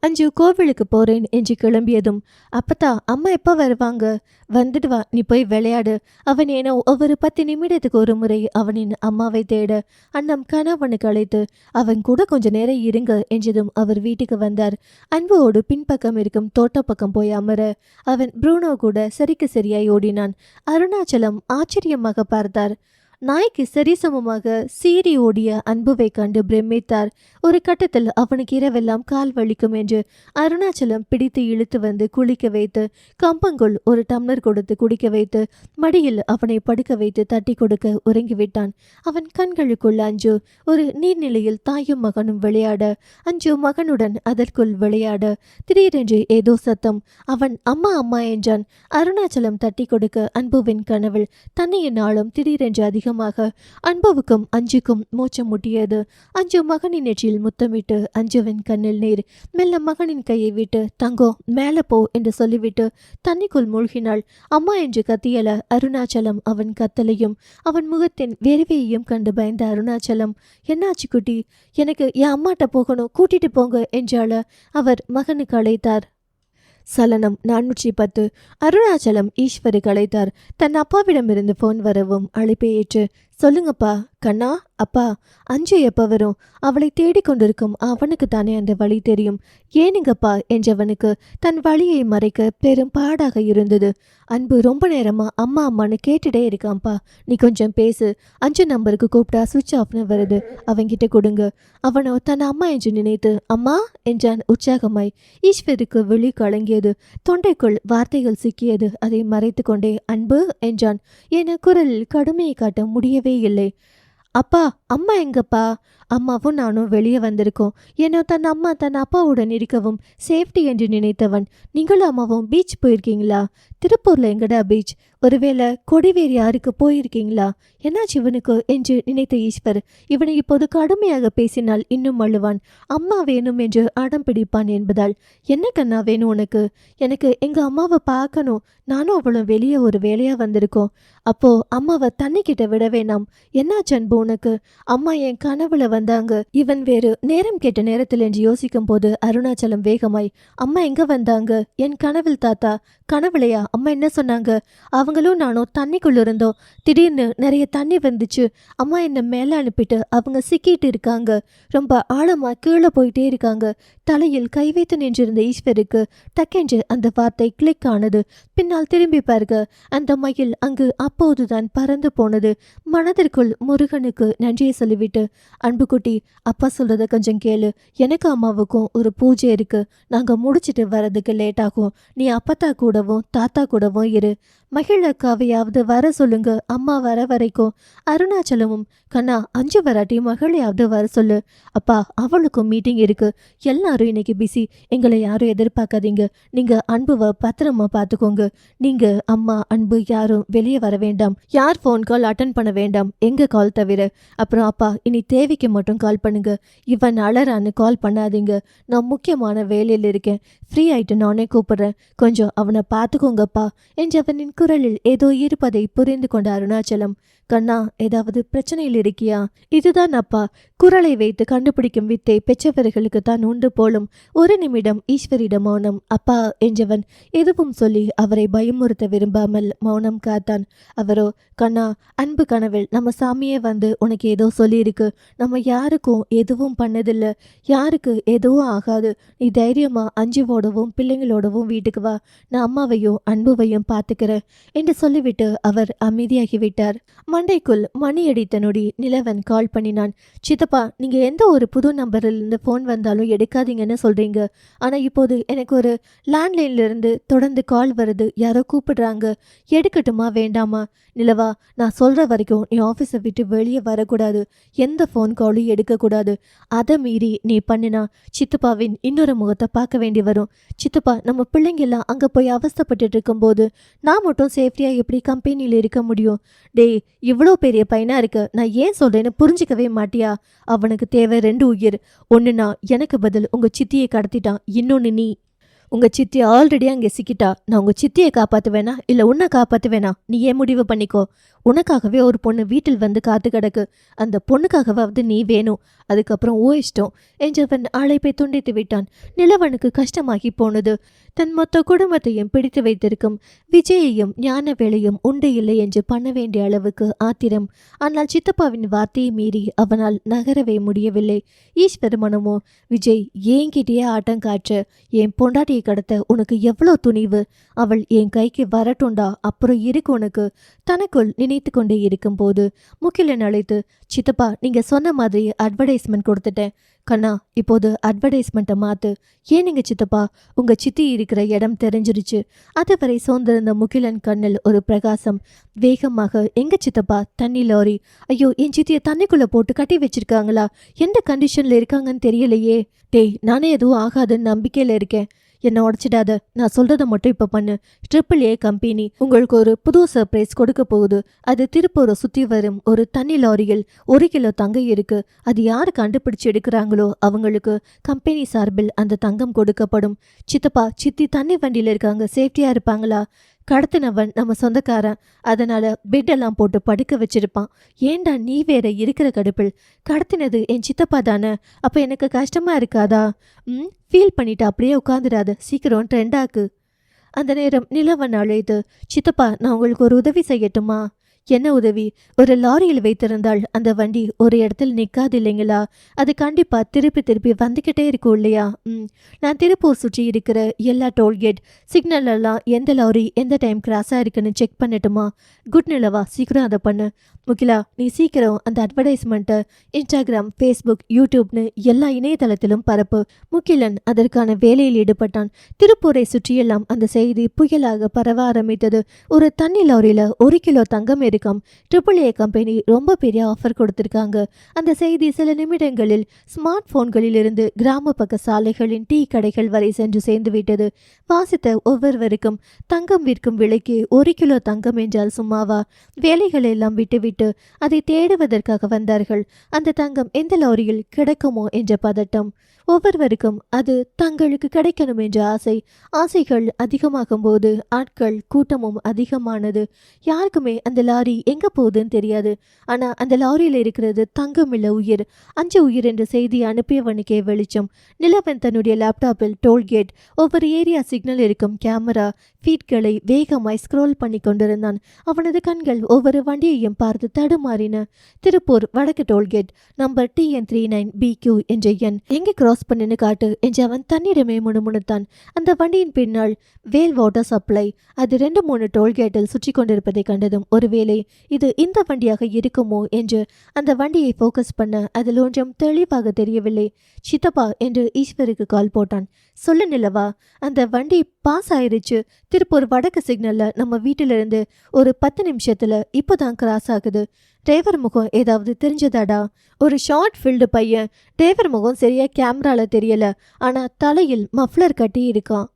அஞ்சு கோவிலுக்கு போறேன் என்று கிளம்பியதும், அப்பத்தா அம்மா எப்போ வருவாங்க? வந்துடுவா, நீ போய் விளையாடு. அவன் ஏனோ ஒவ்வொரு 10 நிமிடத்துக்கு ஒரு முறை அவனின் அம்மாவை தேட அண்ணம் கணவனுக்கு அழைத்து அவன் கூட கொஞ்ச நேரம் இருங்க என்றதும் அவர் வீட்டுக்கு வந்தார். அன்புவோடு பின்பக்கம் இருக்கும் தோட்ட பக்கம் போய் அமர அவன் ப்ரூனோ கூட சரிக்கு சரியாய் ஓடினான். அருணாச்சலம் ஆச்சரியமாக பார்த்தார். நாய்க்கு சரிசமமாக சீறி ஓடிய அன்புவை கண்டு பிரமித்தார். ஒரு கட்டத்தில் அவனுக்கு இரவெல்லாம் கால் வலிக்கும் என்று அருணாச்சலம் பிடித்து இழுத்து வந்து குளிக்க வைத்து கம்பங்குள் ஒரு டம்ளர் கொடுத்து குடிக்க வைத்து மடியில் அவனை படுக்க வைத்து தட்டி கொடுக்க உறங்கிவிட்டான். அவன் கண்களுக்குள் அஞ்சு ஒரு நீர்நிலையில் தாயும் மகனும் விளையாட, அஞ்சு மகனுடன் அதற்குள் விளையாட திடீரென்று ஏதோ சத்தம். அவன் அம்மா அம்மா என்றான். அருணாச்சலம் தட்டி கொடுக்க அன்புவின் கனவில் தன்னையின் ஆளும் திடீரென்று அதிகம் அன்புவுக்கும் அஞ்சுக்கும் மூச்சம் முட்டியது. அஞ்சு மகனின் நெற்றியில் முத்தமிட்டு அஞ்சுவின் கண்ணில் நீர். மெல்ல மகனின் கையை விட்டு தங்கோ மேல போ என்று சொல்லிவிட்டு தண்ணிக்குள் மூழ்கினாள். அம்மா என்று கத்தியல அருணாச்சலம். அவன் கத்தலையும் அவன் முகத்தின் வெறுவையையும் கண்டு பயந்த அருணாச்சலம், என்னாச்சு குட்டி? எனக்கு என் அம்மாட்ட போகணும், கூட்டிட்டு போங்க என்றால அவர் மகனுக்கு அழைத்தார். சலனம் 410. அருணாச்சலம் ஈஸ்வருக்கு அழைத்தார். தன் அப்பாவிடமிருந்து போன் வரவும் அழைப்பை ஏற்று, சொல்லுங்கப்பா. கண்ணா, அப்பா, அஞ்சு எப்ப வரும்? அவளை தேடிக்கொண்டிருக்கும் அவனுக்கு தானே அந்த வழி தெரியும். ஏனுங்கப்பா என்றவனுக்கு தன் வழியை மறைக்க பெரும் பாடாக இருந்தது. அன்பு ரொம்ப நேரமா அம்மா அம்மான்னு கேட்டுட்டே இருக்கான்ப்பா, நீ கொஞ்சம் பேசு. அஞ்சு நம்பருக்கு கூப்பிட்டா சுவிட்ச் ஆஃப்னு வருது, அவன்கிட்ட கொடுங்க. அவனோ தன் அம்மா என்று நினைத்து அம்மா என்றான் உற்சாகமாய். ஈஸ்வருக்கு விழி கலங்கியது. தொண்டைக்குள் வார்த்தைகள் சிக்கியது. அதை மறைத்து கொண்டே அன்பு என்றான். என குரலில் கடுமையை காட்ட முடியவே இல்லை. அப்பா, அம்மா எங்கப்பா? அம்மாவும் நானும் வெளியே வந்திருக்கோம். ஏன்னோ தன் அம்மா தன் அப்பாவுடன் இருக்கவும் சேஃப்டி என்று நினைத்தவன். நீங்களும் அம்மாவும் பீச் போயிருக்கீங்களா? திருப்பூர்ல எங்கடா பீச்? ஒருவேளை கொடிவேரி யாருக்கு போயிருக்கீங்களா? என்னாச்சு இவனுக்கு என்று நினைத்த ஈஸ்வர் இவனை இப்போது கடுமையாக பேசினால் இன்னும் அழுவான். அம்மா வேணும் என்று அடம் பிடிப்பான் என்பதால், என்ன கண்ணா வேணும் உனக்கு? எனக்கு எங்க அம்மாவை பார்க்கணும். நானும் அவளும் வெளியே ஒரு வேலையா வந்திருக்கோம். அப்போ அம்மாவை தண்ணி கிட்ட விட வேணாம். என்னாச்சு அன்பு உனக்கு? அம்மா என் கனவுல வந்தாங்க. இவன் வேறு நேரம் கேட்ட நேரத்தில் என்று யோசிக்கும் போது அருணாச்சலம் வேகமாய், அம்மா எங்க வந்தாங்க? என் கனவில் தாத்தா. கனவுலையா? அம்மா என்ன சொன்னாங்க? அவங்களும் நானும் தண்ணிக்குள்ள இருந்தோம். திடீர்னு நிறைய தண்ணி வந்துச்சு. அம்மா என்னை மேலே அனுப்பிட்டு அவங்க சிக்கிட்டு இருக்காங்க. ரொம்ப ஆழமா கீழே போயிட்டே இருக்காங்க. தலையில் கை வைத்து நின்றிருந்த ஈஸ்வருக்கு டக்கென்று அந்த வார்த்தை கிளிக் ஆனது. பின்னால் திரும்பி பார்க்க அந்த மயில் அங்கு அப்போதுதான் பறந்து போனது. மனதிற்குள் முருகனுக்கு நன்றியை சொல்லிவிட்டு, அன்புக்குட்டி, அப்பா சொல்றத கொஞ்சம் கேளு. எனக்கு அம்மாவுக்கும் ஒரு பூஜை இருக்கு. நாங்க முடிச்சிட்டு வர்றதுக்கு லேட் ஆகும். நீ அப்பத்தா கூடவும் தாத்தா கூடவும் இரு. மகிழ அக்காவையாவது வர சொல்லுங்க, அம்மா வர வரைக்கும். அருணாச்சலமும், கண்ணா 5 வராட்டி மகளையாவது வர சொல்லு. அப்பா அவளுக்கும் மீட்டிங் இருக்கு, எல்லாரும் இன்னைக்கு பிஸி, எங்களை யாரும் எதிர்பார்க்காதீங்க. நீங்க அன்புவை பத்திரமா பார்த்துக்கோங்க. நீங்க அம்மா அன்பு யாரும் வெளியே வர வேண்டாம், யார் ஃபோன் கால் அட்டன் பண்ண வேண்டாம், எங்க கால் தவிர. அப்புறம் அப்பா இனி தேவைக்கு மட்டும் கால் பண்ணுங்க. இவன் அழறான்னு கால் பண்ணாதீங்க, நான் முக்கியமான வேலையில் இருக்கேன், ஃப்ரீ ஆயிட்டு நானே கூப்பிடுறேன், கொஞ்சம் அவனை பார்த்துக்கோங்கப்பா என்றவனின் குரலில் ஏதோ இருப்பதை புரிந்து கொண்ட அருணாச்சலம், கண்ணா ஏதாவது பிரச்சனையில் இருக்கியா? இதுதான் அப்பா, குரலை வைத்து கண்டுபிடிக்கும் வித்தை பெற்றவர்களுக்கு தான் உண்டு போலும். ஒரு நிமிடம் ஈஸ்வரிடம் மௌனம். அப்பா என்றவன் எதுவும் சொல்லி அவரை பயமுறுத்த விரும்பாமல் மௌனம் காத்தான். அவரோ, கண்ணா அன்பு கனவில் நம்ம சாமியே வந்து உனக்கு ஏதோ சொல்லியிருக்கு, நம்ம யாருக்கும் எதுவும் பண்ணதில்ல, யாருக்கு எதுவும் ஆகாது, நீ தைரியமா அஞ்சுவோடவும் பிள்ளைங்களோடவும் வீட்டுக்கு வா, நான் அம்மாவையும் அன்புவையும் பார்த்துக்கிறேன் என்று சொல்லிவிட்டு அவர் அமைதியாகிவிட்டார். மண்டைக்குள் மணி அடித்த நொடி நிலவன் கால் பண்ணினான். சித்தப்பா, நீங்க எந்த ஒரு புது நம்பரிலிருந்து ஃபோன் வந்தாலும் எடுக்காதீங்கன்னு சொல்றீங்க, ஆனா இப்போது எனக்கு ஒரு லேண்ட்லைன்ல இருந்து தொடர்ந்து கால் வருது, யாரோ கூப்பிடுறாங்க, எடுக்கட்டுமா வேண்டாமா? நிலவா, நான் சொல்ற வரைக்கும் நீ ஆஃபீஸை விட்டு வெளியே வரக்கூடாது, எந்த ஃபோன் காலும் எடுக்கக்கூடாது. அதை மீறி நீ பண்ணினா சித்தப்பாவின் இன்னொரு முகத்தை பார்க்க வேண்டி வரும். சித்தப்பா, நம்ம பிள்ளைங்க எல்லாம் அங்கே போய் அவஸ்தைப்பட்டு இருக்கும்போது நான் மட்டும் சேஃப்டியாக எப்படி கம்பெனியில் இருக்க முடியும்? டேய், இவ்வளோ பெரிய பையனா இருக்க, நான் ஏன் சொல்றேன்னு புரிஞ்சிக்கவே மாட்டியா? அவனுக்கு தேவை 2 உயிர். ஒன்றுனா எனக்கு பதில் உங்கள் சித்தியை கடத்திட்டான், இன்னொன்று நீ. உங்க சித்தி ஆல்ரெடி அங்கே சிக்கிட்டா. நான் உங்க சித்தியை காப்பாற்றுவேனா இல்லை உன்னை காப்பாற்றுவேனா நீ ஏன் முடிவு பண்ணிக்கோ. உனக்காகவே ஒரு பொண்ணு வீட்டில் வந்து காத்து கிடக்கு, அந்த பொண்ணுக்காகவாவது நீ வேணும், அதுக்கப்புறம் ஓ இஷ்டம் என்றவன் அழைப்பை துண்டித்து விட்டான். நிலவனுக்கு கஷ்டமாகி போனது. தன் மொத்த குடும்பத்தையும் பிடித்து வைத்திருக்கும் விஜயையும் ஞானவேளையும் உண்டு இல்லை என்று பண்ண வேண்டிய அளவுக்கு ஆத்திரம். ஆனால் சித்தப்பாவின் வார்த்தையை மீறி அவனால் நகரவே முடியவில்லை. ஈஸ்வர் மனமோ, விஜய் ஏங்கிட்டே ஆட்டம் காற்ற, என் பொண்டாட்டியை கடத்த உனக்கு எவ்வளோ துணிவு, அவள் என் கைக்கு வரட்டுண்டா, அப்புறம் இருக்கு உனக்கு. தனக்குள் நினைத்து கொண்டே இருக்கும் போது முகிலன் அழைத்து, சித்தப்பா நீங்க சொன்ன மாதிரி அட்வர்டைஸ்மெண்ட் கொடுத்துட்டேன், கண்ணா இப்போது அட்வர்டைஸ்மெண்ட்டை மாத்து. ஏனுங்க சித்தப்பா, உங்க சித்தி இருக்கிற இடம் தெரிஞ்சிருச்சு. அதுவரை சோர்ந்திருந்த முகிலன் கண்ணில் ஒரு பிரகாசம். வேகமாக, எங்க சித்தப்பா? தண்ணி லாரி. ஐயோ, என் சித்தியை தண்ணிக்குள்ள போட்டு கட்டி வச்சிருக்காங்களா? எந்த கண்டிஷன்ல இருக்காங்கன்னு தெரியலையே. டேய், நானே எதுவும் ஆகாதுன்னு நம்பிக்கையில இருக்கேன், என்னை உடச்சிடாத, நான் சொல்றதை மட்டும் இப்போ பண்ணு. AAA கம்பெனி உங்களுக்கு ஒரு புது சர்ப்ரைஸ் கொடுக்க போகுது. அது திருப்பூரை சுற்றி வரும் ஒரு தண்ணி லாரியில் 1 கிலோ தங்கம் இருக்கு. அது யாரு கண்டுபிடிச்சு எடுக்கிறாங்களோ அவங்களுக்கு கம்பெனி சார்பில் அந்த தங்கம் கொடுக்கப்படும். சித்தப்பா, சித்தி தண்ணி வண்டியில் இருக்காங்க, சேஃப்டியா இருப்பாங்களா? கடத்தினவன் நம்ம சொந்தக்காரன், அதனால பெட்டெல்லாம் போட்டு படுக்க வச்சிருப்பான். ஏண்டா நீ வேற இருக்கிற கடுப்பில்? கடத்தினது என் சித்தப்பா தானே, அப்ப எனக்கு கஷ்டமா இருக்காதா? ஃபீல் பண்ணிட்டு அப்படியே உட்காந்துடாத, சீக்கிரம் ட்ரெண்டாக்கு. அந்த நேரம் நிலவன் அழைத்து, சித்தப்பா நான் உங்களுக்கு ஒரு உதவி செய்யட்டுமா? என்ன உதவி? ஒரு லாரியில் வைத்திருந்தால் அந்த வண்டி ஒரு இடத்துல நிற்காது இல்லைங்களா? அது கண்டிப்பா திருப்பி திருப்பி வந்துக்கிட்டே இருக்கும் இல்லையா? நான் திருப்பூர் சுற்றி இருக்கிற எல்லா டோல்கேட் சிக்னல் எல்லாம் எந்த லாரி எந்த டைம் கிராஸாக இருக்குன்னு செக் பண்ணட்டுமா? குட் நிலவா, சீக்கிரம் அதை பண்ணு. முகிலா, நீ சீக்கிரம் அந்த அட்வர்டைஸ்மெண்ட்டை இன்ஸ்டாகிராம், ஃபேஸ்புக், யூடியூப்னு எல்லா இணையதளத்திலும் பரப்பு. முகிலன் அதற்கான வேலையில் ஈடுபட்டான். திருப்பூரை சுற்றியெல்லாம் அந்த செய்தி புயலாக பரவ ஆரம்பித்தது. ஒரு தண்ணி லாரியில் 1 கிலோ தங்கம் இருக்காம். AAA கம்பெனி ரொம்ப பெரிய ஆஃபர் கொடுத்திருக்காங்க. அந்த செய்தி சில நிமிடங்களில் ஸ்மார்ட் போன்களில் இருந்து கிராம பக்க சாலைகளின் டீ கடைகள் வரை சென்று சேர்ந்து விட்டது. வாசித்த ஒவ்வொருவருக்கும் தங்கம் விற்கும் விலைக்கு 1 கிலோ தங்கம் என்றால் சும்மாவா? வேலைகளை எல்லாம் விட்டுவிட்டு அதை தேடுவதற்காக வந்தார்கள். அந்த தங்கம் எந்த லாரியில் கிடைக்குமோ என்ற பதட்டம். ஒவ்வொருவருக்கும் அது தங்களுக்கு கிடைக்கணும் என்ற ஆசை. ஆசைகள் அதிகமாகும் போது ஆட்கள் கூட்டமும் அதிகமானது. யாருக்குமே அந்த லாரி எங்க போகுதுன்னு தெரியாது. ஆனா அந்த லாரியில் இருக்கிறது தங்கம் இல்ல, உயிர். 5 உயிர் என்ற செய்தி அனுப்பியவனுக்கே வெளிச்சம். நிலவன் தன்னுடைய லேப்டாப்பில் டோல்கேட், ஒவ்வொரு ஏரியா சிக்னல் இருக்கும் கேமரா ஃபீட்களை வேகமாய் ஸ்க்ரோல் பண்ணி கொண்டிருந்தான். அவனது கண்கள் ஒவ்வொரு வண்டியையும் பார்த்து தடுமாறின. திருப்பூர் வடக்கு டோல்கேட், நம்பர் TN39BQ என்ற எண். எங்கே கிராஸ் பண்ணுன்னு காட்டு என்று அவன் தன்னிடமே முணுமுணுத்தான். அந்த வண்டியின் பின்னால் வேல் வாட்டர் சப்ளை அது 2-3 டோல்கேட்டில் சுற்றி கொண்டிருப்பதை கண்டதும் ஒருவேளை தெரியவில்லை. இது இந்த வண்டியாக இருக்குமோ என்று அந்த வண்டியை ஃபோக்கஸ் பண்ண அதில் ஒன்றும் தெளிவாக தெரியவில்லை. சித்தப்பா என்று ஈஸ்வருக்கு கால் போட்டான். சொல்லு நிலவா, அந்த வண்டி பாஸ் ஆயிருச்சு. திருப்பூர் வடக்கு சிக்னல்ல நம்ம வீட்டிலிருந்து ஒரு 10 நிமிஷத்துல இப்போதான் கிராஸ் ஆகுது. டிரைவர் முகம் ஏதாவது தெரிஞ்சதாடா? ஒரு ஷார்ட் ஃபீல்டு பையன். டிரைவர் முகம் சரியா கேமரால தெரியல, ஆனா தலையில் மஃப்ளர் கட்டி இருக்கான்.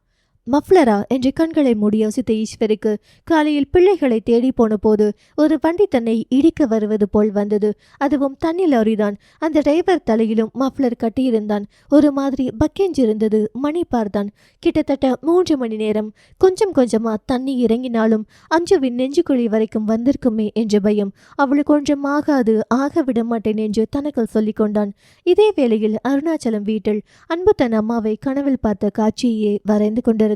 மஃப்ளரா என்று கண்களை மூடி யோசித்த ஈஸ்வருக்கு காலையில் பிள்ளைகளை தேடி போன போது ஒரு வண்டி தன்னை இடிக்க வருவது போல் வந்தது. அதுவும் தண்ணி லாரிதான். அந்த டிரைவர் தலையிலும் மஃப்ளர் கட்டியிருந்தான். ஒரு மாதிரி பக்கெஞ்சிருந்தது. மணி பார்த்தான். கிட்டத்தட்ட 3 மணி நேரம். கொஞ்சம் கொஞ்சமா தண்ணி இறங்கினாலும் அஞ்சுவின் நெஞ்சுக்குழி வரைக்கும் வந்திருக்குமே என்ற பயம். அவளுக்கு கொஞ்சம் ஆகாது, ஆக விட மாட்டேன் என்று தனக்குள் சொல்லிக் கொண்டான். இதே வேளையில் அருணாச்சலம் வீட்டில் அன்பு தன் அம்மாவை கனவில் பார்த்த காட்சியே வரைந்து கொண்டிருந்தான்.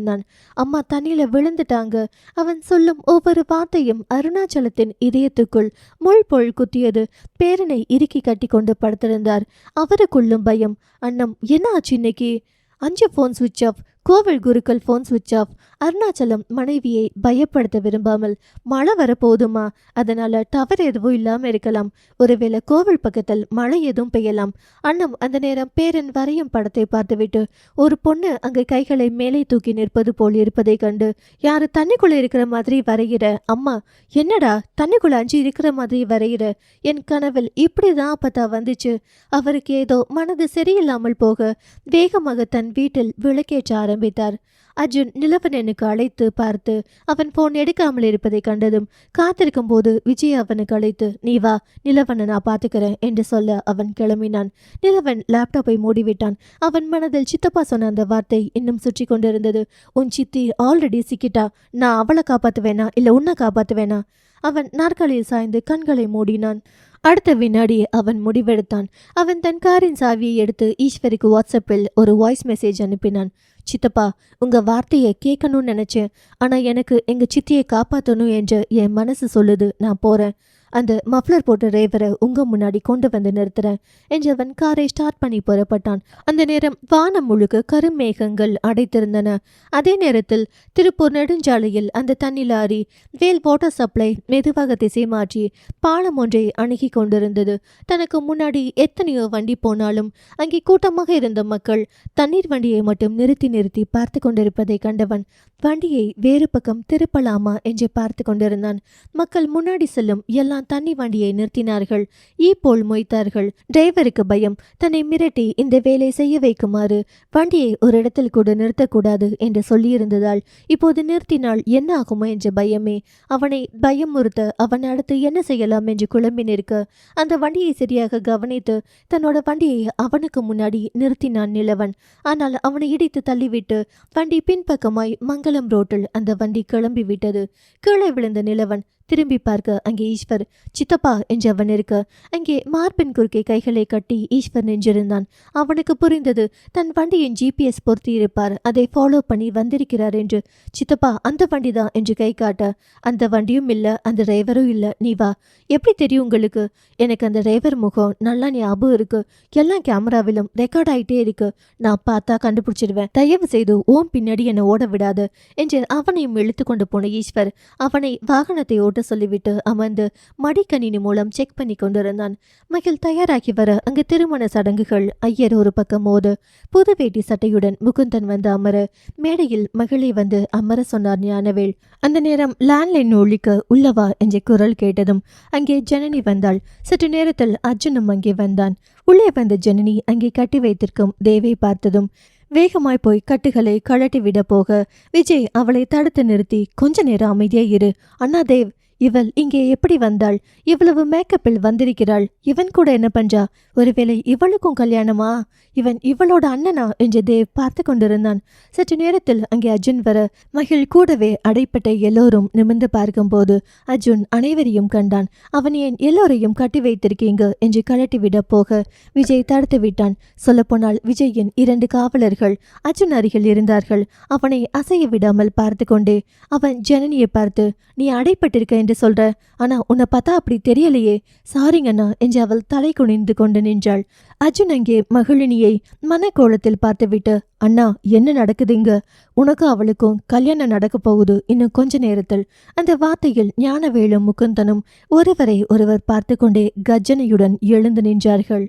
அம்மா தண்ணியில விழுந்துட்டாங்க. அவன் சொல்லும் ஒவ்வொரு வார்த்தையும் அருணாச்சலத்தின் இதயத்துக்குள் முள் போல் குத்தியது. பேரனை இறுக்கி கட்டி கொண்டு படுத்திருந்தார். அவருக்குள்ளும் பயம். அண்ணம் என்ன ஆச்சு இன்னைக்கு? 5 ஃபோன் சுவிட்ச் ஆஃப். கோவில் குருக்கள் ஃபோன் சுவிட்ச் ஆஃப். அருணாச்சலம் மனைவியை பயப்படுத்த விரும்பாமல், மழை வரப்போதுமா, அதனால டவர் எதுவும் இல்லாம இருக்கலாம். ஒருவேளை கோவில் பக்கத்தில் மழை எதுவும் பெய்யலாம். அண்ணம் அந்த நேரம் பேரன் வரையும் படத்தை பார்த்துவிட்டு ஒரு பொண்ணு அங்கு கைகளை மேலே தூக்கி நிற்பது போல் இருப்பதை கண்டு, யாரு தண்ணிக்குள்ள இருக்கிற மாதிரி வரைகிற? அம்மா, என்னடா தண்ணிக்குள்ள 5 இருக்கிற மாதிரி வரைகிற? என் கனவில் இப்படிதான் அப்பத்தா வந்துச்சு. அவருக்கு ஏதோ மனது சரியில்லாமல் போக வேகமாக தன் வீட்டில் விளக்கேற்ற ஆரம்பித்தார். அர்ஜுன் நிலவனனுக்கு அழைத்து பார்த்து அவன் போன் எடுக்காமல் இருப்பதை கண்டதும் காத்திருக்கும் போது விஜய் அவனுக்கு அழைத்து, நீ வா, நிலவனை நான் பார்த்துக்கிறேன் என்று சொல்ல அவன் கிளம்பினான். நிலவன் லேப்டாப்பை மூடிவிட்டான். அவன் மனதில் சித்தப்பா சொன்ன அந்த வார்த்தை இன்னும் சுற்றி கொண்டிருந்தது. உன் சித்தி ஆல்ரெடி சிக்கிட்டா. நான் அவளை காப்பாற்றுவேனா இல்லை உன்னை காப்பாற்றுவேனா? அவன் நாற்காலியில் சாய்ந்து கண்களை மூடினான். அடுத்த வினாடி அவன் முடிவெடுத்தான். அவன் தன் காரின் சாவியை எடுத்து ஈஸ்வருக்கு வாட்ஸ்அப்பில் ஒரு வாய்ஸ் மெசேஜ் அனுப்பினான். சித்தப்பா, உங்க வார்த்தையை கேட்கணும்னு நினைச்சேன். ஆனா எனக்கு எங்க சித்தியை காப்பாற்றணும் என்று என் மனசு சொல்லுது. நான் போறேன். அந்த மஃப்ளர் போட்ட டிரைவரை உங்க முன்னாடி கொண்டு வந்து நிறுத்துறேன் என்று அவன் காரை ஸ்டார்ட் பண்ணி புறப்பட்டான். அந்த நேரம் வானம் முழுக்க கருமேகங்கள் அடைத்திருந்தன. அதே நேரத்தில் திருப்பூர் நெடுஞ்சாலையில் அந்த தண்ணி லாரி வேல் வாட்டர் சப்ளை மெதுவாக திசை மாற்றி பாலம் ஒன்றை அணுகி கொண்டிருந்தது. தனக்கு முன்னாடி எத்தனையோ வண்டி போனாலும் அங்கே கூட்டமாக இருந்த மக்கள் தண்ணீர் வண்டியை மட்டும் நிறுத்தி நிறுத்தி பார்த்து கொண்டிருப்பதை கண்டவன் வண்டியை வேறு பக்கம் திருப்பலாமா என்று பார்த்து கொண்டிருந்தான். மக்கள் முன்னாடி செல்லும் எல்லா தண்ணி வண்டியை நிறுத்தினார்கள். போல் மொய்த்தார்கள். டிரைவருக்கு பயம். தன்னை மிரட்டி இந்த வேலை செய்ய வைக்குமாறு வண்டியை ஒரு இடத்தில் கூட நிறுத்தக்கூடாது என்று சொல்லியிருந்ததால் இப்போது நிறுத்தினால் என்ன ஆகுமோ என்ற பயமே அவனை பயமுறுத்த அவன் அடுத்து என்ன செய்யலாம் என்று குழம்பி நிற்க அந்த வண்டியை சரியாக கவனித்து தன்னோட வண்டியை அவனுக்கு முன்னாடி நிறுத்தினான் நிலவன். ஆனால் அவனை இடித்து தள்ளிவிட்டு வண்டி பின்பக்கமாய் மங்களம் ரோட்டில் அந்த வண்டி கிளம்பி விட்டது. கீழே விழுந்த நிலவன் திரும்பி பார்க்க அங்கே ஈஸ்வர். சித்தப்பா என்று அவன் இருக்க அங்கே மார்பின் குறுக்கே கைகளை கட்டி ஈஸ்வர் நின்றிருந்தான். அவனுக்கு புரிந்தது, தன் வண்டியின் ஜிபிஎஸ் பொருத்தி இருப்பார், அதை ஃபாலோ பண்ணி வந்திருக்கிறார் என்று. சித்தப்பா, அந்த வண்டி தான் என்று கை காட்ட, அந்த வண்டியும் இல்லை, அந்த டிரைவரும் இல்லை, நீ வா. எப்படி தெரியும் உங்களுக்கு? எனக்கு அந்த டிரைவர் முகம் நல்லா ஞாபகம் இருக்கு. எல்லாம் கேமராவிலும் ரெக்கார்ட் ஆகிட்டே இருக்கு. நான் பார்த்தா கண்டுபிடிச்சிடுவேன். தயவு செய்து ஓம் பின்னாடி என்னை ஓட விடாது என்று அவனையும் இழுத்து கொண்டு போன ஈஸ்வர் அவனை வாகனத்தை ஓட்ட சொல்லிவிட்டு அமர்ந்து மடிக்கணினி மூலம் செக் பண்ணி கொண்டிருந்தான். மகிழ் தயாராகி வர அங்கு திருமண சடங்குகள். ஐயர் ஒரு பக்கம் மோது புது வேட்டி சட்டையுடன் முகுந்தன் வந்து அமர மேடையில் மகளை வந்து அமர சொன்னார் ஞானவேல். அந்த நேரம் லேண்ட்லைன் ஒழிக்க உள்ளவா என்ற குரல் கேட்டதும் அங்கே ஜனனி வந்தாள். சற்று நேரத்தில் அர்ஜுனும் அங்கே வந்தான். உள்ளே வந்த ஜனனி அங்கே கட்டி வைத்திருக்கும் தேவை பார்த்ததும் வேகமாய் போய் கட்டுகளை கழட்டி விட போக விஜய் அவளை தடுத்து நிறுத்தி, கொஞ்ச நேரம் அமைதியா இரு. அண்ணா தேவ், இவள் இங்கே எப்படி வந்தாள்? இவ்வளவு மேக்கப்பில் வந்திருக்கிறாள். இவன் கூட என்ன பண்றா? ஒருவேளை இவளுக்கும் கல்யாணமா? இவன் இவளோட அண்ணனா என்று தேவ் பார்த்து கொண்டிருந்தான். சற்று நேரத்தில் அங்கே அர்ஜுன் வர மகிழ் கூடவே அடைப்பட்ட எல்லோரும் நிமிர்ந்து பார்க்கும்போது அர்ஜுன் அனைவரையும் கண்டான். அவன் ஏன் எல்லோரையும் கட்டி வைத்திருக்கீங்க என்று கழட்டி விட போக விஜய் தடுத்து விட்டான். சொல்லப்போனால் விஜயின் 2 காவலர்கள் அர்ஜுன் அருகில் இருந்தார்கள். அவனை அசைய விடாமல் பார்த்து கொண்டே அவன் ஜனனியை பார்த்து, நீ அடைப்பட்டிருக்க என்று என்று சொல்ற, ஆனா உன்னை பார்த்தா அப்படி தெரியலையே. சாரிங்கண்ணா என்று அவள் தலை குனிந்து கொண்டு நின்றாள். அர்ஜுன் அங்கே மகிழினியை மனக்கோலத்தில் பார்த்துவிட்டு, அண்ணா என்ன நடக்குதுங்க? உனக்கும் அவளுக்கும் கல்யாணம் நடக்க போகுது இன்னும் கொஞ்ச நேரத்தில். அந்த வார்த்தையில் ஞானவேலும் முகுந்தனும் ஒருவரை ஒருவர் பார்த்து கொண்டே கர்ஜனையுடன் எழுந்து நின்றார்கள்.